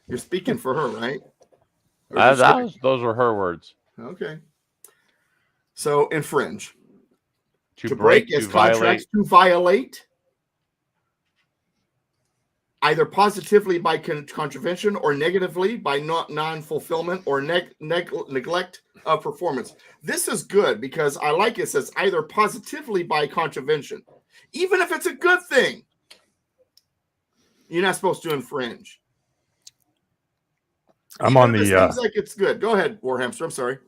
You're speaking for her, right? Those were her words. Okay. So infringe. To break, is contracts, to violate. Either positively by contravention or negatively by non-fulfillment or neglect of performance. This is good because I like it says either positively by contravention. Even if it's a good thing, you're not supposed to infringe. I'm on the. Seems like it's good. Go ahead, Warhamster. I'm sorry.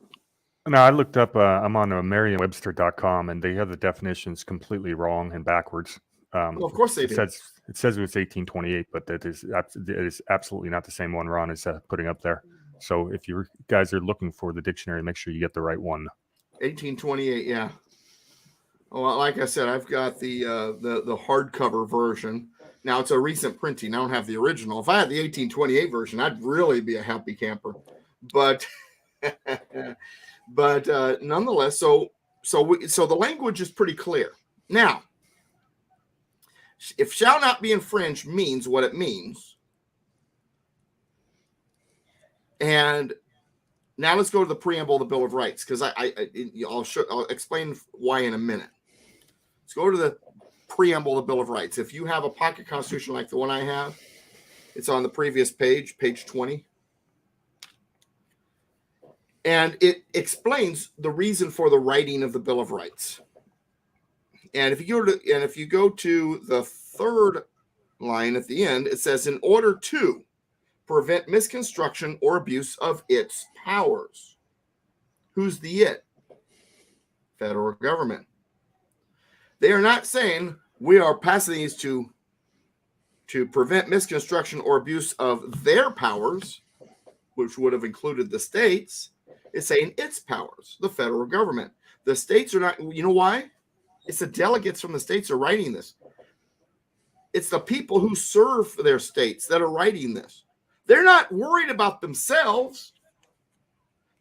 No, I looked up. I'm on Merriam-Webster.com, and they have the definitions completely wrong and backwards. Well, of course they do. It says it was 1828, but it is absolutely not the same one Ron is putting up there. So if you guys are looking for the dictionary, make sure you get the right one. 1828, yeah. Well, like I said, I've got the hardcover version. Now it's a recent printing. I don't have the original. If I had the 1828 version, I'd really be a happy camper. But nonetheless, so the language is pretty clear. Now, if shall not be infringed means what it means. And now let's go to the preamble of the Bill of Rights, because I'll explain why in a minute. Let's go to the preamble of the Bill of Rights. If you have a pocket constitution like the one I have, it's on the previous page, page 20. And it explains the reason for the writing of the Bill of Rights. And if you go to the third line at the end, it says, in order to prevent misconstruction or abuse of its powers. Who's the it? Federal government. They are not saying we are passing these to prevent misconstruction or abuse of their powers, which would have included the states. It's saying its powers, the federal government. The states are not, you know why? It's the delegates from the states are writing this. It's the people who serve their states that are writing this. They're not worried about themselves.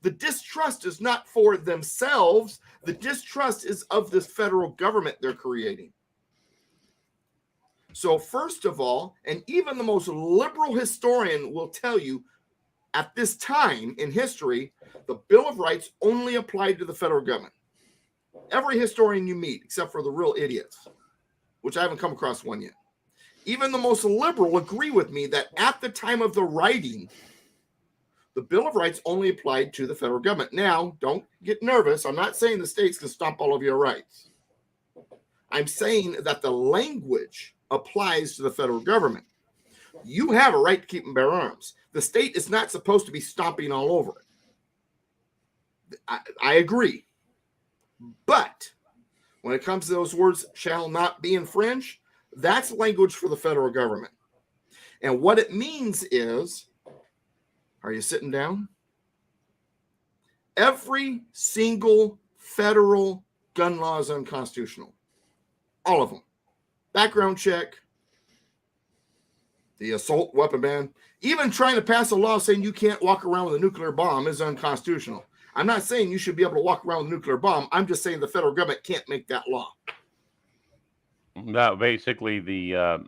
The distrust is not for themselves. The distrust is of this federal government they're creating. So first of all, and even the most liberal historian will tell you, at this time in history, the Bill of Rights only applied to the federal government. Every historian you meet, except for the real idiots, which I haven't come across one yet. Even the most liberal agree with me that at the time of the writing, the Bill of Rights only applied to the federal government. Now, don't get nervous. I'm not saying the states can stomp all of your rights. I'm saying that the language applies to the federal government. You have a right to keep and bear arms. The state is not supposed to be stomping all over it. I agree. But when it comes to those words, shall not be infringed, that's language for the federal government. And what it means is, are you sitting down? Every single federal gun law is unconstitutional. All of them. Background check, the assault weapon ban, even trying to pass a law saying you can't walk around with a nuclear bomb is unconstitutional. I'm not saying you should be able to walk around with a nuclear bomb. I'm just saying the federal government can't make that law. That basically the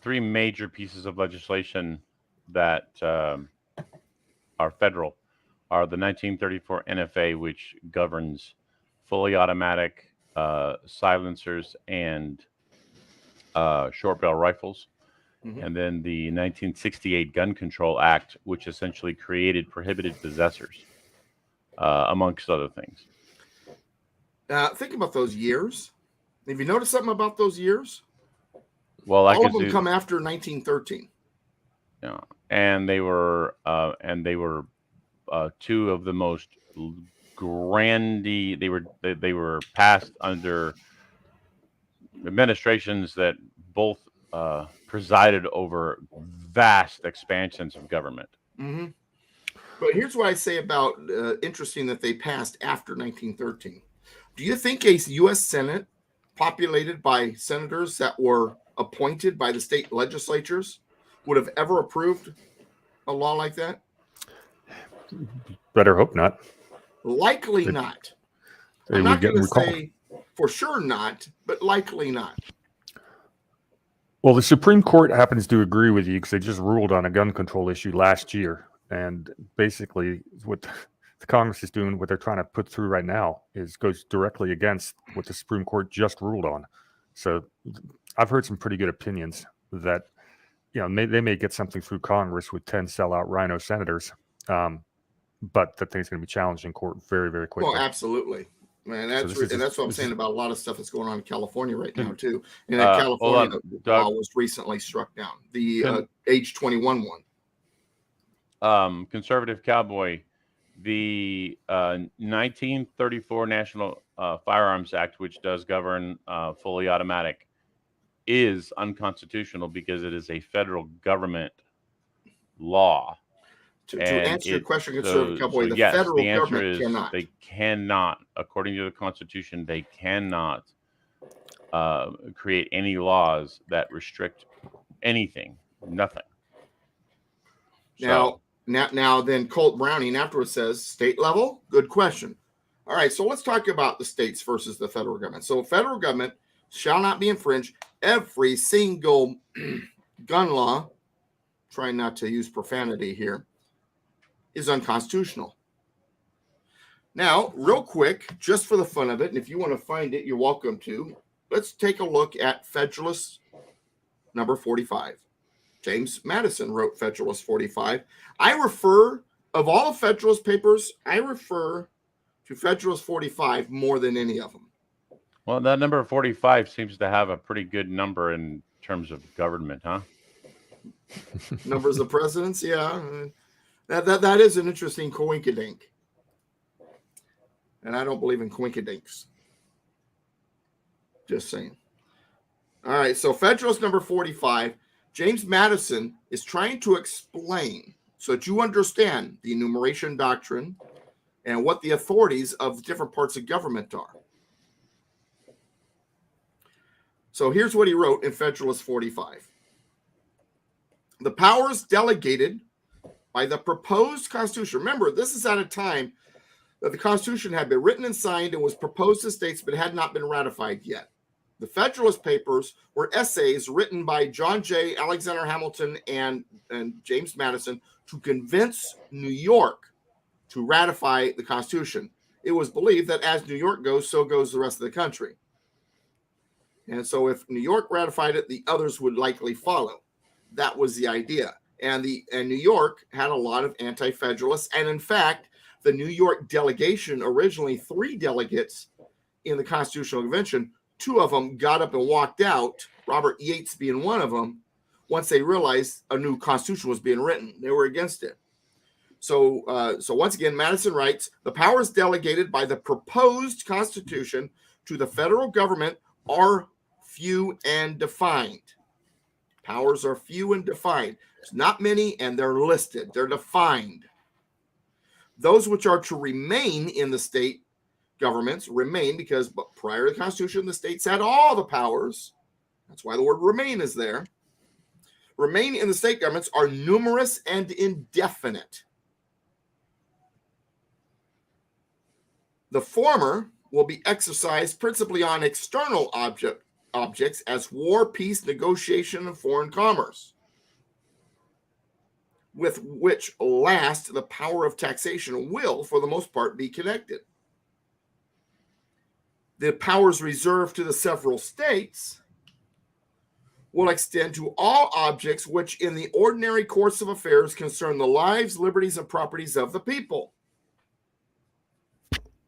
three major pieces of legislation that are federal are the 1934 NFA, which governs fully automatic silencers and short barrel rifles. Mm-hmm. And then the 1968 Gun Control Act, which essentially created prohibited possessors, amongst other things. Think about those years. Have you noticed something about those years? Well, all of them come after 1913. Yeah, and they were two of the most grandy. They were passed under administrations that both presided over vast expansions of government. Mm-hmm. But here's what I say about interesting that they passed after 1913. Do you think a U.S. Senate populated by senators that were appointed by the state legislatures would have ever approved a law like that? Better hope not. Likely not. I'm not going to say for sure not, but likely not. Well, the Supreme Court happens to agree with you because they just ruled on a gun control issue last year. And basically what the Congress is doing, what they're trying to put through right now goes directly against what the Supreme Court just ruled on. So I've heard some pretty good opinions that, they may get something through Congress with 10 sellout rhino senators, but that thing's going to be challenged in court very, very quickly. Well, absolutely. Man, that's what I'm saying about a lot of stuff that's going on in California right now, too. And California law was recently struck down, the age 21 one. Conservative Cowboy, the 1934 National Firearms Act, which does govern fully automatic, is unconstitutional because it is a federal government law. To And answer your question, so, conservative cowboy, the yes, federal the answer government is cannot. they cannot, according to the Constitution, they cannot create any laws that restrict anything, nothing. Now, then Colt Browning afterwards says, state level, good question. All right, so let's talk about the states versus the federal government. So federal government shall not be infringed. Every single gun law, trying not to use profanity here, is unconstitutional. Now, real quick, just for the fun of it, and if you want to find it, you're welcome to, let's take a look at Federalist number 45. James Madison wrote Federalist 45. Of all the Federalist papers, I refer to Federalist 45 more than any of them. Well, that number 45 seems to have a pretty good number in terms of government, huh? Numbers of presidents, yeah. That is an interesting coinkydink. And I don't believe in coinkydinks. Just saying. All right, so Federalist number 45, James Madison is trying to explain so that you understand the enumeration doctrine and what the authorities of different parts of government are. So here's what he wrote in Federalist 45. The powers delegated by the proposed Constitution. Remember, this is at a time that the Constitution had been written and signed and was proposed to states, but had not been ratified yet. The Federalist Papers were essays written by John Jay, Alexander Hamilton, and James Madison to convince New York to ratify the Constitution. It was believed that as New York goes, so goes the rest of the country. And so if New York ratified it, the others would likely follow. That was the idea. And New York had a lot of anti-federalists. And in fact, the New York delegation, originally 3 delegates in the Constitutional Convention, 2 of them got up and walked out, Robert Yates being one of them, once they realized a new constitution was being written. They were against it. So once again, Madison writes, the powers delegated by the proposed Constitution to the federal government are few and defined. Powers are few and defined. There's not many, and they're listed. They're defined. Those which are to remain in the state governments remain because prior to the Constitution, the states had all the powers. That's why the word remain is there. Remain in the state governments are numerous and indefinite. The former will be exercised principally on external objects as war, peace, negotiation, and foreign commerce, with which last the power of taxation will, for the most part, be connected. The powers reserved to the several states will extend to all objects which in the ordinary course of affairs concern the lives, liberties, and properties of the people.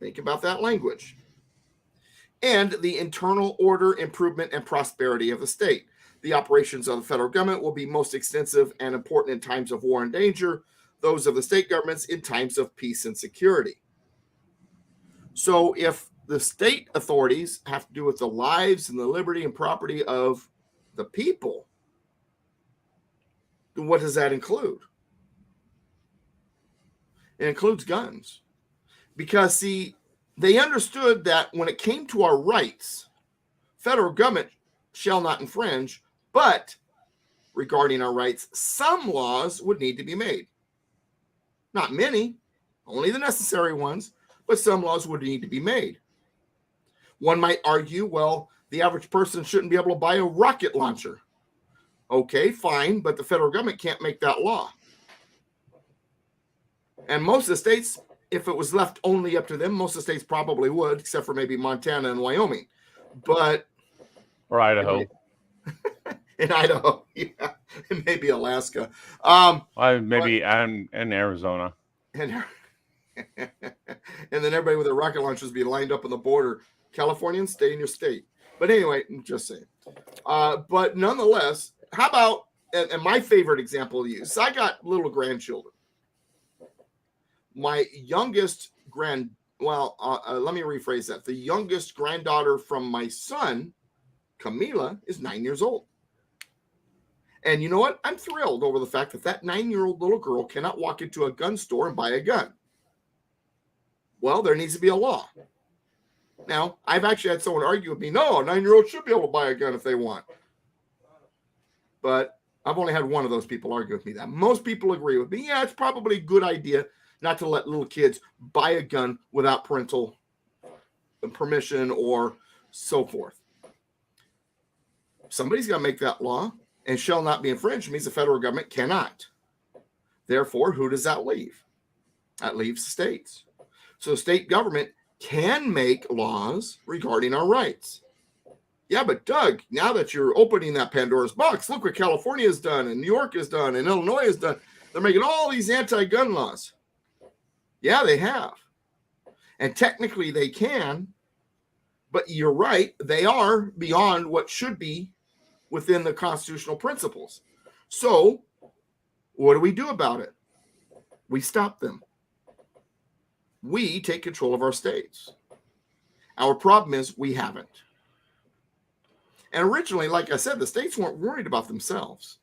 Think about that language. And the internal order, improvement, and prosperity of the state. The operations of the federal government will be most extensive and important in times of war and danger, those of the state governments in times of peace and security. So if the state authorities have to do with the lives and the liberty and property of the people, then what does that include? It includes guns. Because, see, they understood that when it came to our rights, federal government shall not infringe, but regarding our rights, some laws would need to be made. Not many, only the necessary ones, but some laws would need to be made. One might argue, well, the average person shouldn't be able to buy a rocket launcher. Okay, fine, but the federal government can't make that law. And most of the states, if it was left only up to them, most of the states probably would, except for maybe Montana and Wyoming. But or Idaho. In Idaho, yeah, and maybe Alaska. Maybe and Arizona. And then everybody with their rocket launchers be lined up on the border. Californians, stay in your state. But anyway, I'm just saying. But nonetheless, how about, and my favorite example to use, I got little grandchildren. My youngest let me rephrase that. The youngest granddaughter from my son, Camila, is 9 years old. And you know what? I'm thrilled over the fact that that 9-year-old little girl cannot walk into a gun store and buy a gun. Well, there needs to be a law. Now, I've actually had someone argue with me, no, a 9-year-old should be able to buy a gun if they want. But I've only had one of those people argue with me that. Most people agree with me. Yeah, it's probably a good idea not to let little kids buy a gun without parental permission or so forth. Somebody's got to make that law, and shall not be infringed means the federal government cannot. Therefore, who does that leave? That leaves the states. So the state government can make laws regarding our rights. Yeah, but Doug, now that you're opening that Pandora's box, look what California has done and New York has done and Illinois has done. They're making all these anti-gun laws. Yeah, they have. And technically they can, but you're right, they are beyond what should be within the constitutional principles. So what do we do about it? We stop them. We take control of our states. Our problem is we haven't. And originally, like I said, the states weren't worried about themselves.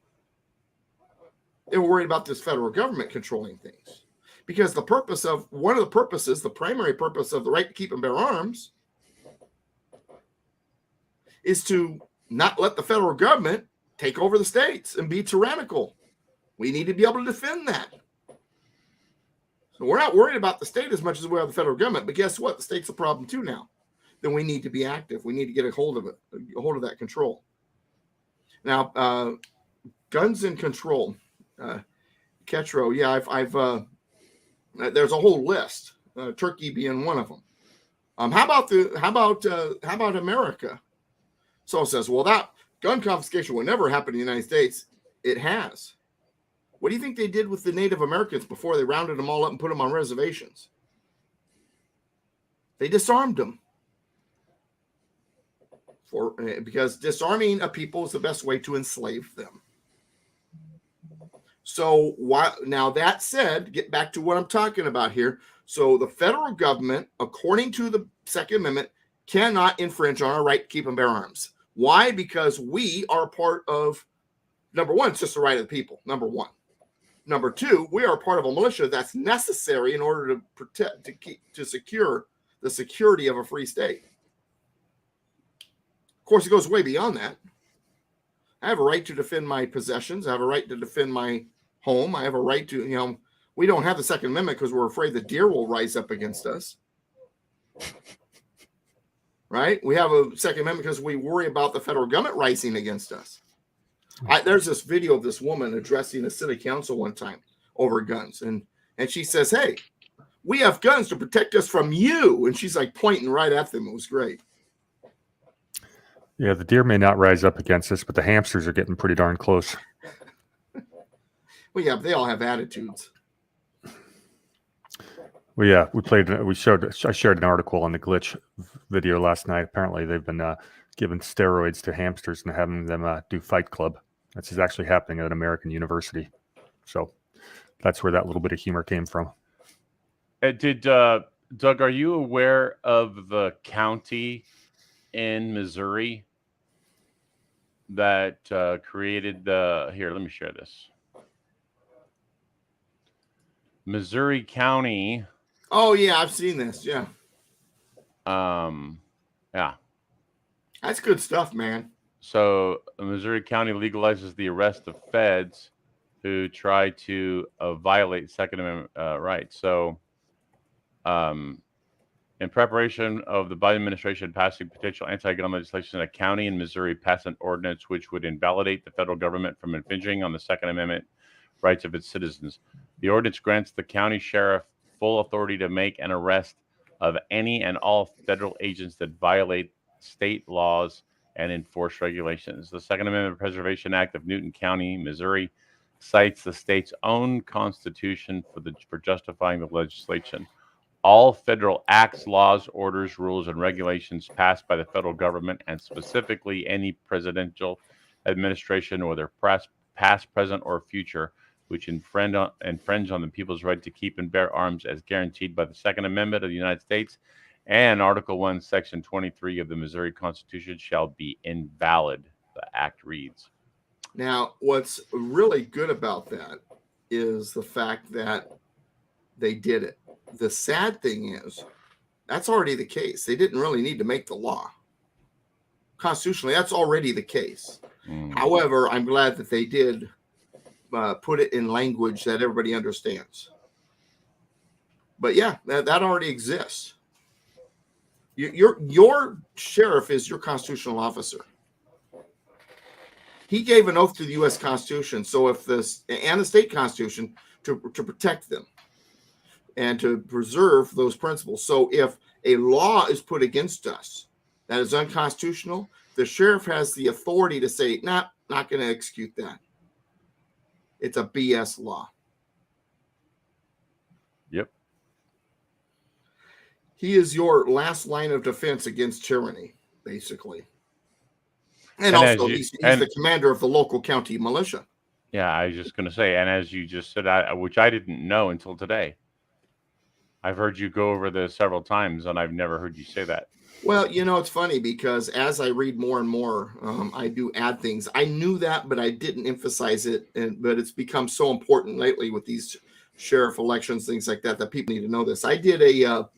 They were worried about this federal government controlling things. Because the primary purpose of the right to keep and bear arms is to not let the federal government take over the states and be tyrannical. We need to be able to defend that. So we're not worried about the state as much as we are the federal government. But guess what? The state's a problem too now. Then we need to be active. We need to get a hold of it, a hold of that control. Now, guns and control. Ketro, yeah, there's a whole list. Turkey being one of them. How about America? So it says, well, that gun confiscation will never happen in the United States. It has. What do you think they did with the Native Americans before they rounded them all up and put them on reservations? They disarmed them. Because disarming a people is the best way to enslave them. So now that said, get back to what I'm talking about here. So the federal government, according to the Second Amendment, cannot infringe on our right to keep and bear arms. Why? Because we are part of, number one, it's just the right of the people, number one. Number two, we are part of a militia that's necessary in order to protect, to secure the security of a free state. Of course, it goes way beyond that. I have a right to defend my possessions. I have a right to defend my home. I have a right to, we don't have the Second Amendment because we're afraid the deer will rise up against us. Right? We have a Second Amendment because we worry about the federal government rising against us. There's this video of this woman addressing a city council one time over guns. And she says, hey, we have guns to protect us from you. And she's like pointing right at them. It was great. Yeah, the deer may not rise up against us, but the hamsters are getting pretty darn close. Well, yeah, they all have attitudes. Well, yeah, I shared an article on the Glitch video last night. Apparently, they've been giving steroids to hamsters and having them do Fight Club. This is actually happening at an American university. So that's where that little bit of humor came from. Doug, are you aware of the county in Missouri that created here, let me share this. Missouri County. Oh, yeah, I've seen this. Yeah. Yeah. That's good stuff, man. So Missouri County legalizes the arrest of feds who try to violate Second Amendment rights. So in preparation of the Biden administration passing potential anti-gun legislation, a county in Missouri passed an ordinance which would invalidate the federal government from infringing on the Second Amendment rights of its citizens. The ordinance grants the county sheriff full authority to make an arrest of any and all federal agents that violate state laws and enforce regulations. The Second Amendment Preservation Act of Newton County, Missouri, cites the state's own constitution for justifying the legislation. All federal acts, laws, orders, rules, and regulations passed by the federal government, and specifically any presidential administration or their past, present, or future, which infringe on the people's right to keep and bear arms as guaranteed by the Second Amendment of the United States and Article 1, Section 23 of the Missouri Constitution, shall be invalid, the act reads. Now, what's really good about that is the fact that they did it. The sad thing is, that's already the case. They didn't really need to make the law. Constitutionally, that's already the case. However, I'm glad that they did put it in language that everybody understands. But yeah, that already exists. Your sheriff is your constitutional officer. He gave an oath to the U.S. Constitution, so if this and the state constitution to protect them and to preserve those principles. So if a law is put against us that is unconstitutional, the sheriff has the authority to say, "Nah, not going to execute that. It's a BS law." Yep. He is your last line of defense against tyranny, basically. And also, he's the commander of the local county militia. Yeah, I was just going to say, and as you just said, which I didn't know until today. I've heard you go over this several times, and I've never heard you say that. Well, it's funny because as I read more and more, I do add things. I knew that, but I didn't emphasize it. But it's become so important lately with these sheriff elections, things like that, that people need to know this. I did a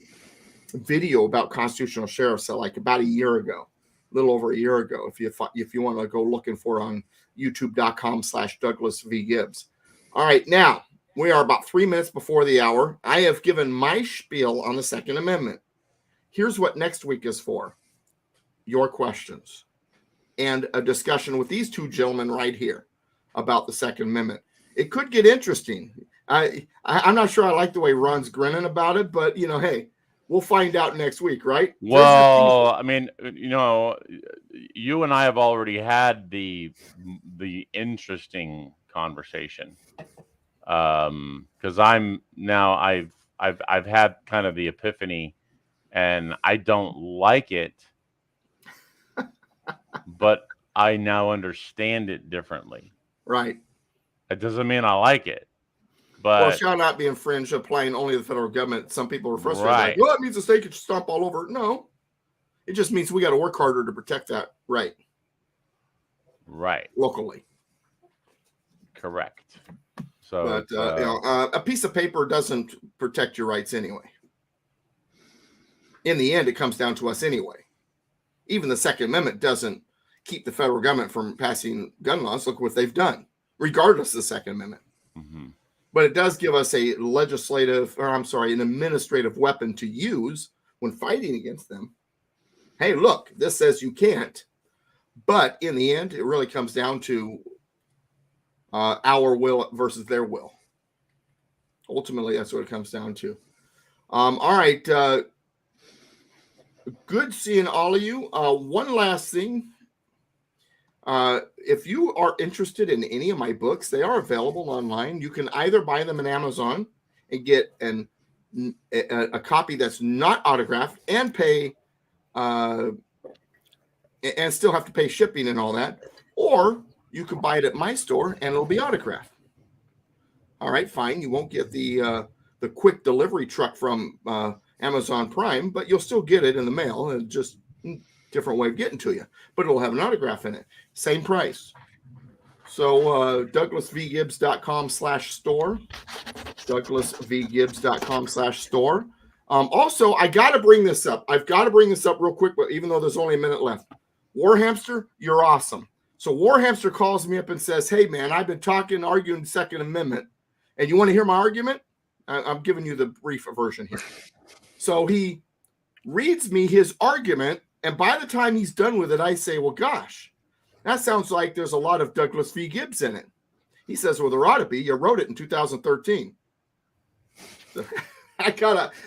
video about constitutional sheriffs like about a year ago. A little over a year ago, if you want to go looking for on youtube.com/Douglas V. Gibbs. All right, now we are about 3 minutes before the hour. I have given my spiel on the Second Amendment. Here's what next week is for: your questions and a discussion with these two gentlemen right here about the Second Amendment. It could get interesting. I'm not sure I like the way Ron's grinning about it, but hey. We'll find out next week, right? Well, I mean, you and I have already had the interesting conversation, because I've had kind of the epiphany, and I don't like it, but I now understand it differently. Right. It doesn't mean I like it. But, well, shall not be infringed, applying only to the federal government. Some people are frustrated. Right. Like, well, it means the state could stomp all over. No, it just means we got to work harder to protect that right. Right. Locally. Correct. So, but a piece of paper doesn't protect your rights anyway. In the end, it comes down to us anyway. Even the Second Amendment doesn't keep the federal government from passing gun laws. Look what they've done, regardless of the Second Amendment. Mm-hmm. But it does give us an administrative weapon to use when fighting against them. Hey, look, this says you can't. But in the end, it really comes down to our will versus their will. Ultimately, that's what it comes down to. All right. Good seeing all of you. One last thing. If you are interested in any of my books, they are available online. You can either buy them on Amazon and get a copy that's not autographed and pay and still have to pay shipping and all that, or you can buy it at my store and it'll be autographed. All right, fine. You won't get the quick delivery truck from Amazon Prime, but you'll still get it in the mail, and just different way of getting to you, but it'll have an autograph in it. Same price. So DouglasVGibbs.com/store. DouglasVGibbs.com/store. Also, I got to bring this up. I've got to bring this up real quick, but even though there's only a minute left. Warhamster, you're awesome. So Warhamster calls me up and says, hey, man, I've been arguing Second Amendment, and you want to hear my argument? I'm giving you the brief version here. So he reads me his argument, and by the time he's done with it, I say, well, gosh, that sounds like there's a lot of Douglas V. Gibbs in it. He says, well, there ought to be. You wrote it in 2013. So I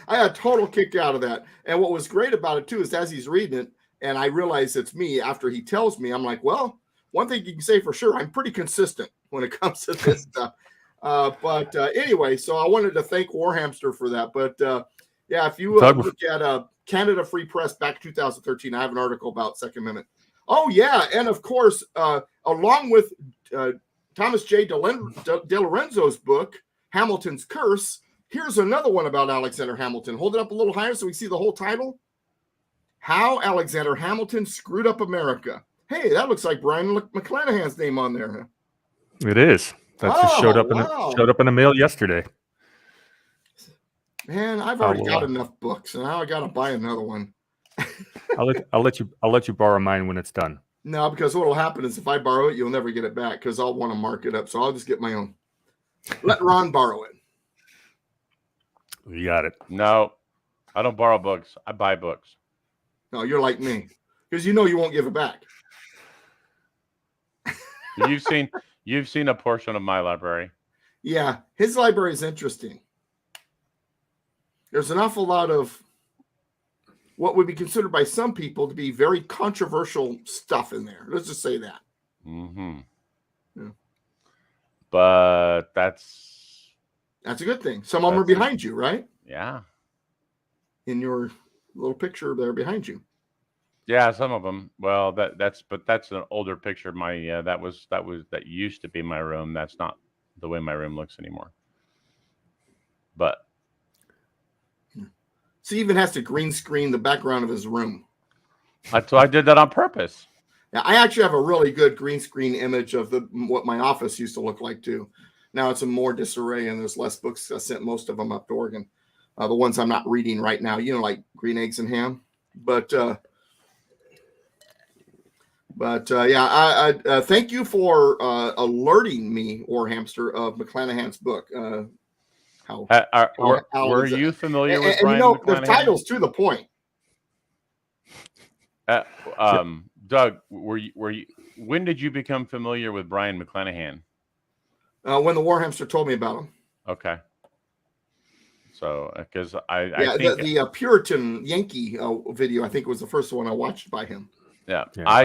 had a total kick out of that. And what was great about it, too, is as he's reading it, and I realize it's me after he tells me, I'm like, well, one thing you can say for sure, I'm pretty consistent when it comes to this stuff. But anyway, so I wanted to thank Warhamster for that. But yeah, if you look at Canada Free Press back 2013, I have an article about Second Amendment. Oh, yeah. And of course, along with Thomas J. DeLorenzo's book, Hamilton's Curse, here's another one about Alexander Hamilton. Hold it up a little higher so we see the whole title. How Alexander Hamilton Screwed Up America. Hey, that looks like Brian McClanahan's name on there. It is. That just showed up wow. in the mail yesterday. Man, I've already will, got enough books, and now I got to buy another one. I'll let you borrow mine when it's done. No, because what will happen is if I borrow it, you'll never get it back because I'll want to mark it up. So I'll just get my own. Let Ron borrow it. You got it. No, I don't borrow books. I buy books. No, you're like me because you know you won't give it back. You've seen a portion of my library. Yeah, his library is interesting. There's an awful lot of what would be considered by some people to be very controversial stuff in there. Let's just say that. Mm-hmm. Yeah. But that's a good thing. Some of them are behind you, right? Yeah. In your little picture there behind you. Yeah, some of them. Well, that's an older picture. That used to be my room. That's not the way my room looks anymore. But So he even has to green screen the background of his room. so I did that on purpose. Now, I actually have a really good green screen image of what my office used to look like too. Now it's a more disarray and there's less books. I sent most of them up to Oregon. The ones I'm not reading right now, like Green Eggs and Ham. But yeah, I thank you for alerting me, Warhamster, of McClanahan's book. Were you familiar with Brian McClanahan? The title's to the point. Doug, were you? When did you become familiar with Brian McClanahan? When the Warhamster told me about him. Okay. So, because I think the Puritan Yankee video, I think was the first one I watched by him. Yeah, I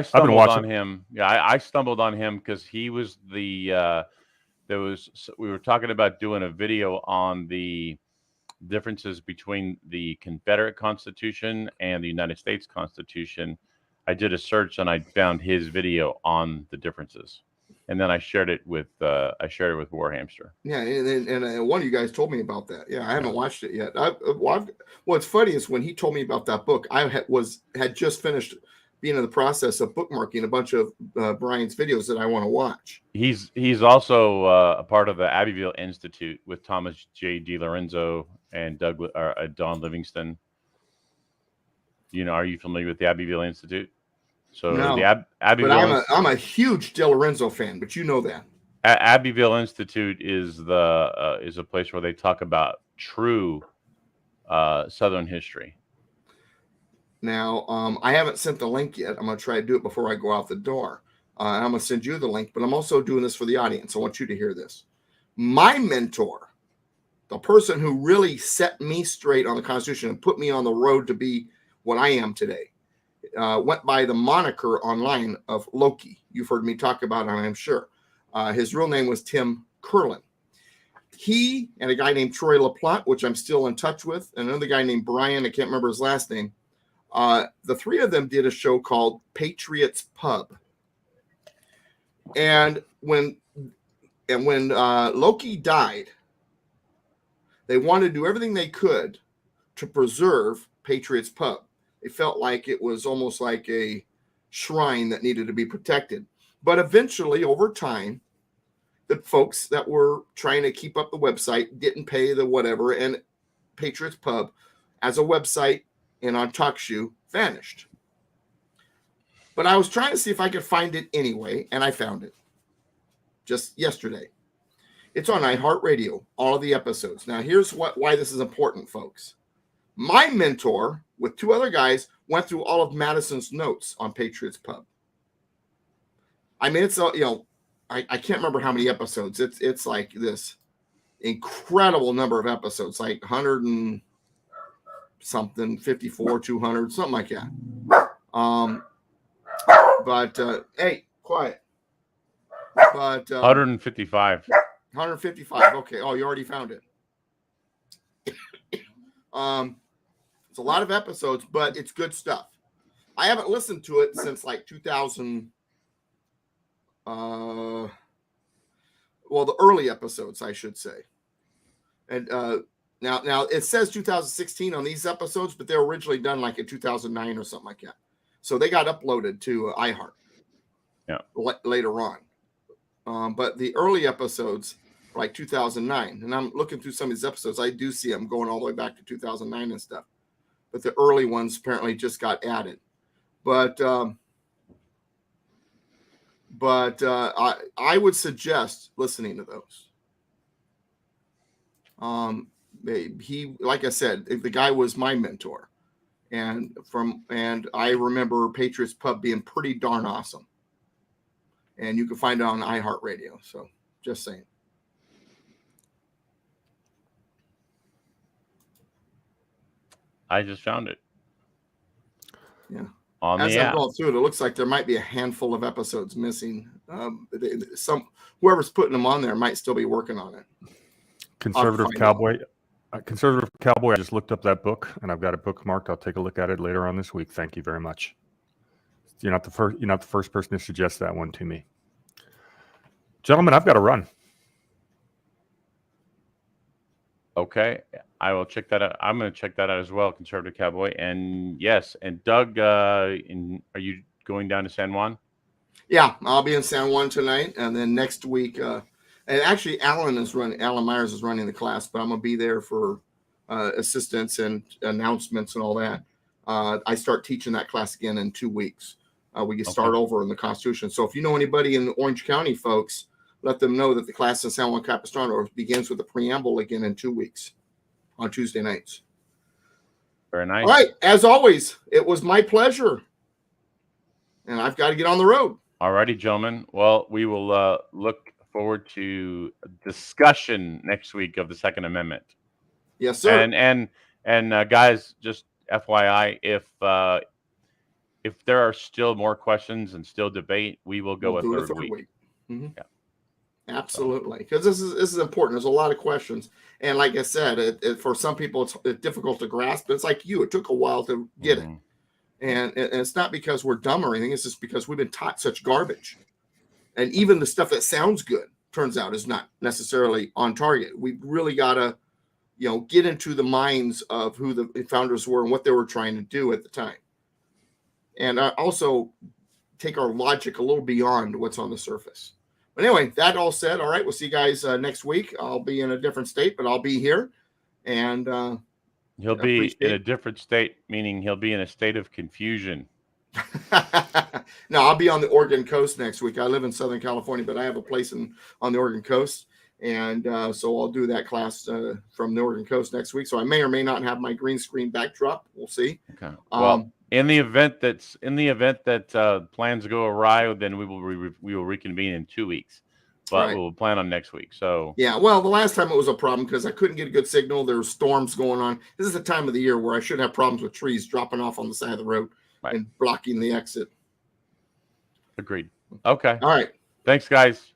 stumbled on him. Yeah, I stumbled on him because he was we were talking about doing a video on the differences between the Confederate Constitution and the United States Constitution. I did a search and I found his video on the differences, and then I shared it with Warhamster. Yeah, and one of you guys told me about that. Yeah, I haven't watched it yet. What's funny is when he told me about that book, I had just finished being in the process of bookmarking a bunch of Brian's videos that I want to watch. He's also a part of the Abbeville Institute with Thomas J. DiLorenzo and Don Livingston. Are you familiar with the Abbeville Institute? So no, the Abbeville. But I'm a huge DiLorenzo fan, but you know that. Abbeville Institute is a place where they talk about true Southern history. Now, I haven't sent the link yet. I'm going to try to do it before I go out the door. I'm going to send you the link, but I'm also doing this for the audience. I want you to hear this. My mentor, the person who really set me straight on the Constitution and put me on the road to be what I am today, went by the moniker online of Loki. You've heard me talk about it, I'm sure. His real name was Tim Curlin. He and a guy named Troy LaPlante, which I'm still in touch with, and another guy named Brian, I can't remember his last name. The three of them did a show called Patriots Pub. And when Loki died, they wanted to do everything they could to preserve Patriots Pub. They felt like it was almost like a shrine that needed to be protected. But eventually, over time, the folks that were trying to keep up the website didn't pay the whatever, and Patriots Pub as a website and on TalkShoe vanished. But I was trying to see if I could find it anyway, and I found it just yesterday. It's on iHeartRadio, all of the episodes. Now, here's why this is important, folks. My mentor, with two other guys, went through all of Madison's notes on Patriots Pub. I mean, it's I can't remember how many episodes. It's like this incredible number of episodes, like 100 and something, 54, 200, something like that. But hey, quiet. But 155. 155. Okay. Oh, you already found it. It's a lot of episodes, but it's good stuff. I haven't listened to it since like 2000. The early episodes, I should say. And now it says 2016 on these episodes, but they're originally done like in 2009 or something like that. So they got uploaded to iHeart. Yeah. Later on. But the early episodes, like 2009, and I'm looking through some of these episodes, I do see them going all the way back to 2009 and stuff. But the early ones apparently just got added. But I would suggest listening to those. He, like I said, the guy was my mentor, and I remember Patriots Pub being pretty darn awesome. And you can find it on iHeartRadio. So just saying. I just found it. Yeah. On As the I'm app. going through it, it looks like there might be a handful of episodes missing. Whoever's putting them on there might still be working on it. Conservative Cowboy. Conservative Cowboy. I just looked up that book, and I've got it bookmarked. I'll take a look at it later on this week. Thank you very much. You're not the first. You're not the first person to suggest that one to me, gentlemen. I've got to run. Okay, I will check that out. I'm going to check that out as well, Conservative Cowboy. And yes, and Doug, are you going down to San Juan? Yeah, I'll be in San Juan tonight, and then next week. And actually, Alan Myers is running the class, but I'm going to be there for assistance and announcements and all that. I start teaching that class again in 2 weeks. We can start over in the Constitution. So if you know anybody in the Orange County, folks, let them know that the class in San Juan Capistrano begins with the preamble again in 2 weeks on Tuesday nights. Very nice. All right. As always, it was my pleasure. And I've got to get on the road. All righty, gentlemen. Well, we will look forward to discussion next week of the Second Amendment. Yes, sir. And guys, just FYI, if there are still more questions and still debate, we will go We'll a third week. Mm-hmm. Yeah. Absolutely, because this is important. There's a lot of questions, and like I said, for some people it's difficult to grasp. But it's like you; it took a while to get it, and it's not because we're dumb or anything. It's just because we've been taught such garbage, and even the stuff that sounds good turns out is not necessarily on target. We really got to, get into the minds of who the founders were and what they were trying to do at the time, and also take our logic a little beyond what's on the surface. But anyway, that all said, all right, we'll see you guys next week. I'll be in a different state, but I'll be here. And he'll be in a different state, meaning he'll be in a state of confusion. No, I'll be on the Oregon coast next week. I live in Southern California, but I have a place on the Oregon coast. And so I'll do that class from the Oregon coast next week. So I may or may not have my green screen backdrop. We'll see. Okay. Well, in the event that plans go awry, then we will reconvene in 2 weeks. But we'll plan on next week. So yeah, well, the last time it was a problem because I couldn't get a good signal. There were storms going on. This is the time of the year where I should have problems with trees dropping off on the side of the road and blocking the exit. Agreed. Okay. All right. Thanks, guys.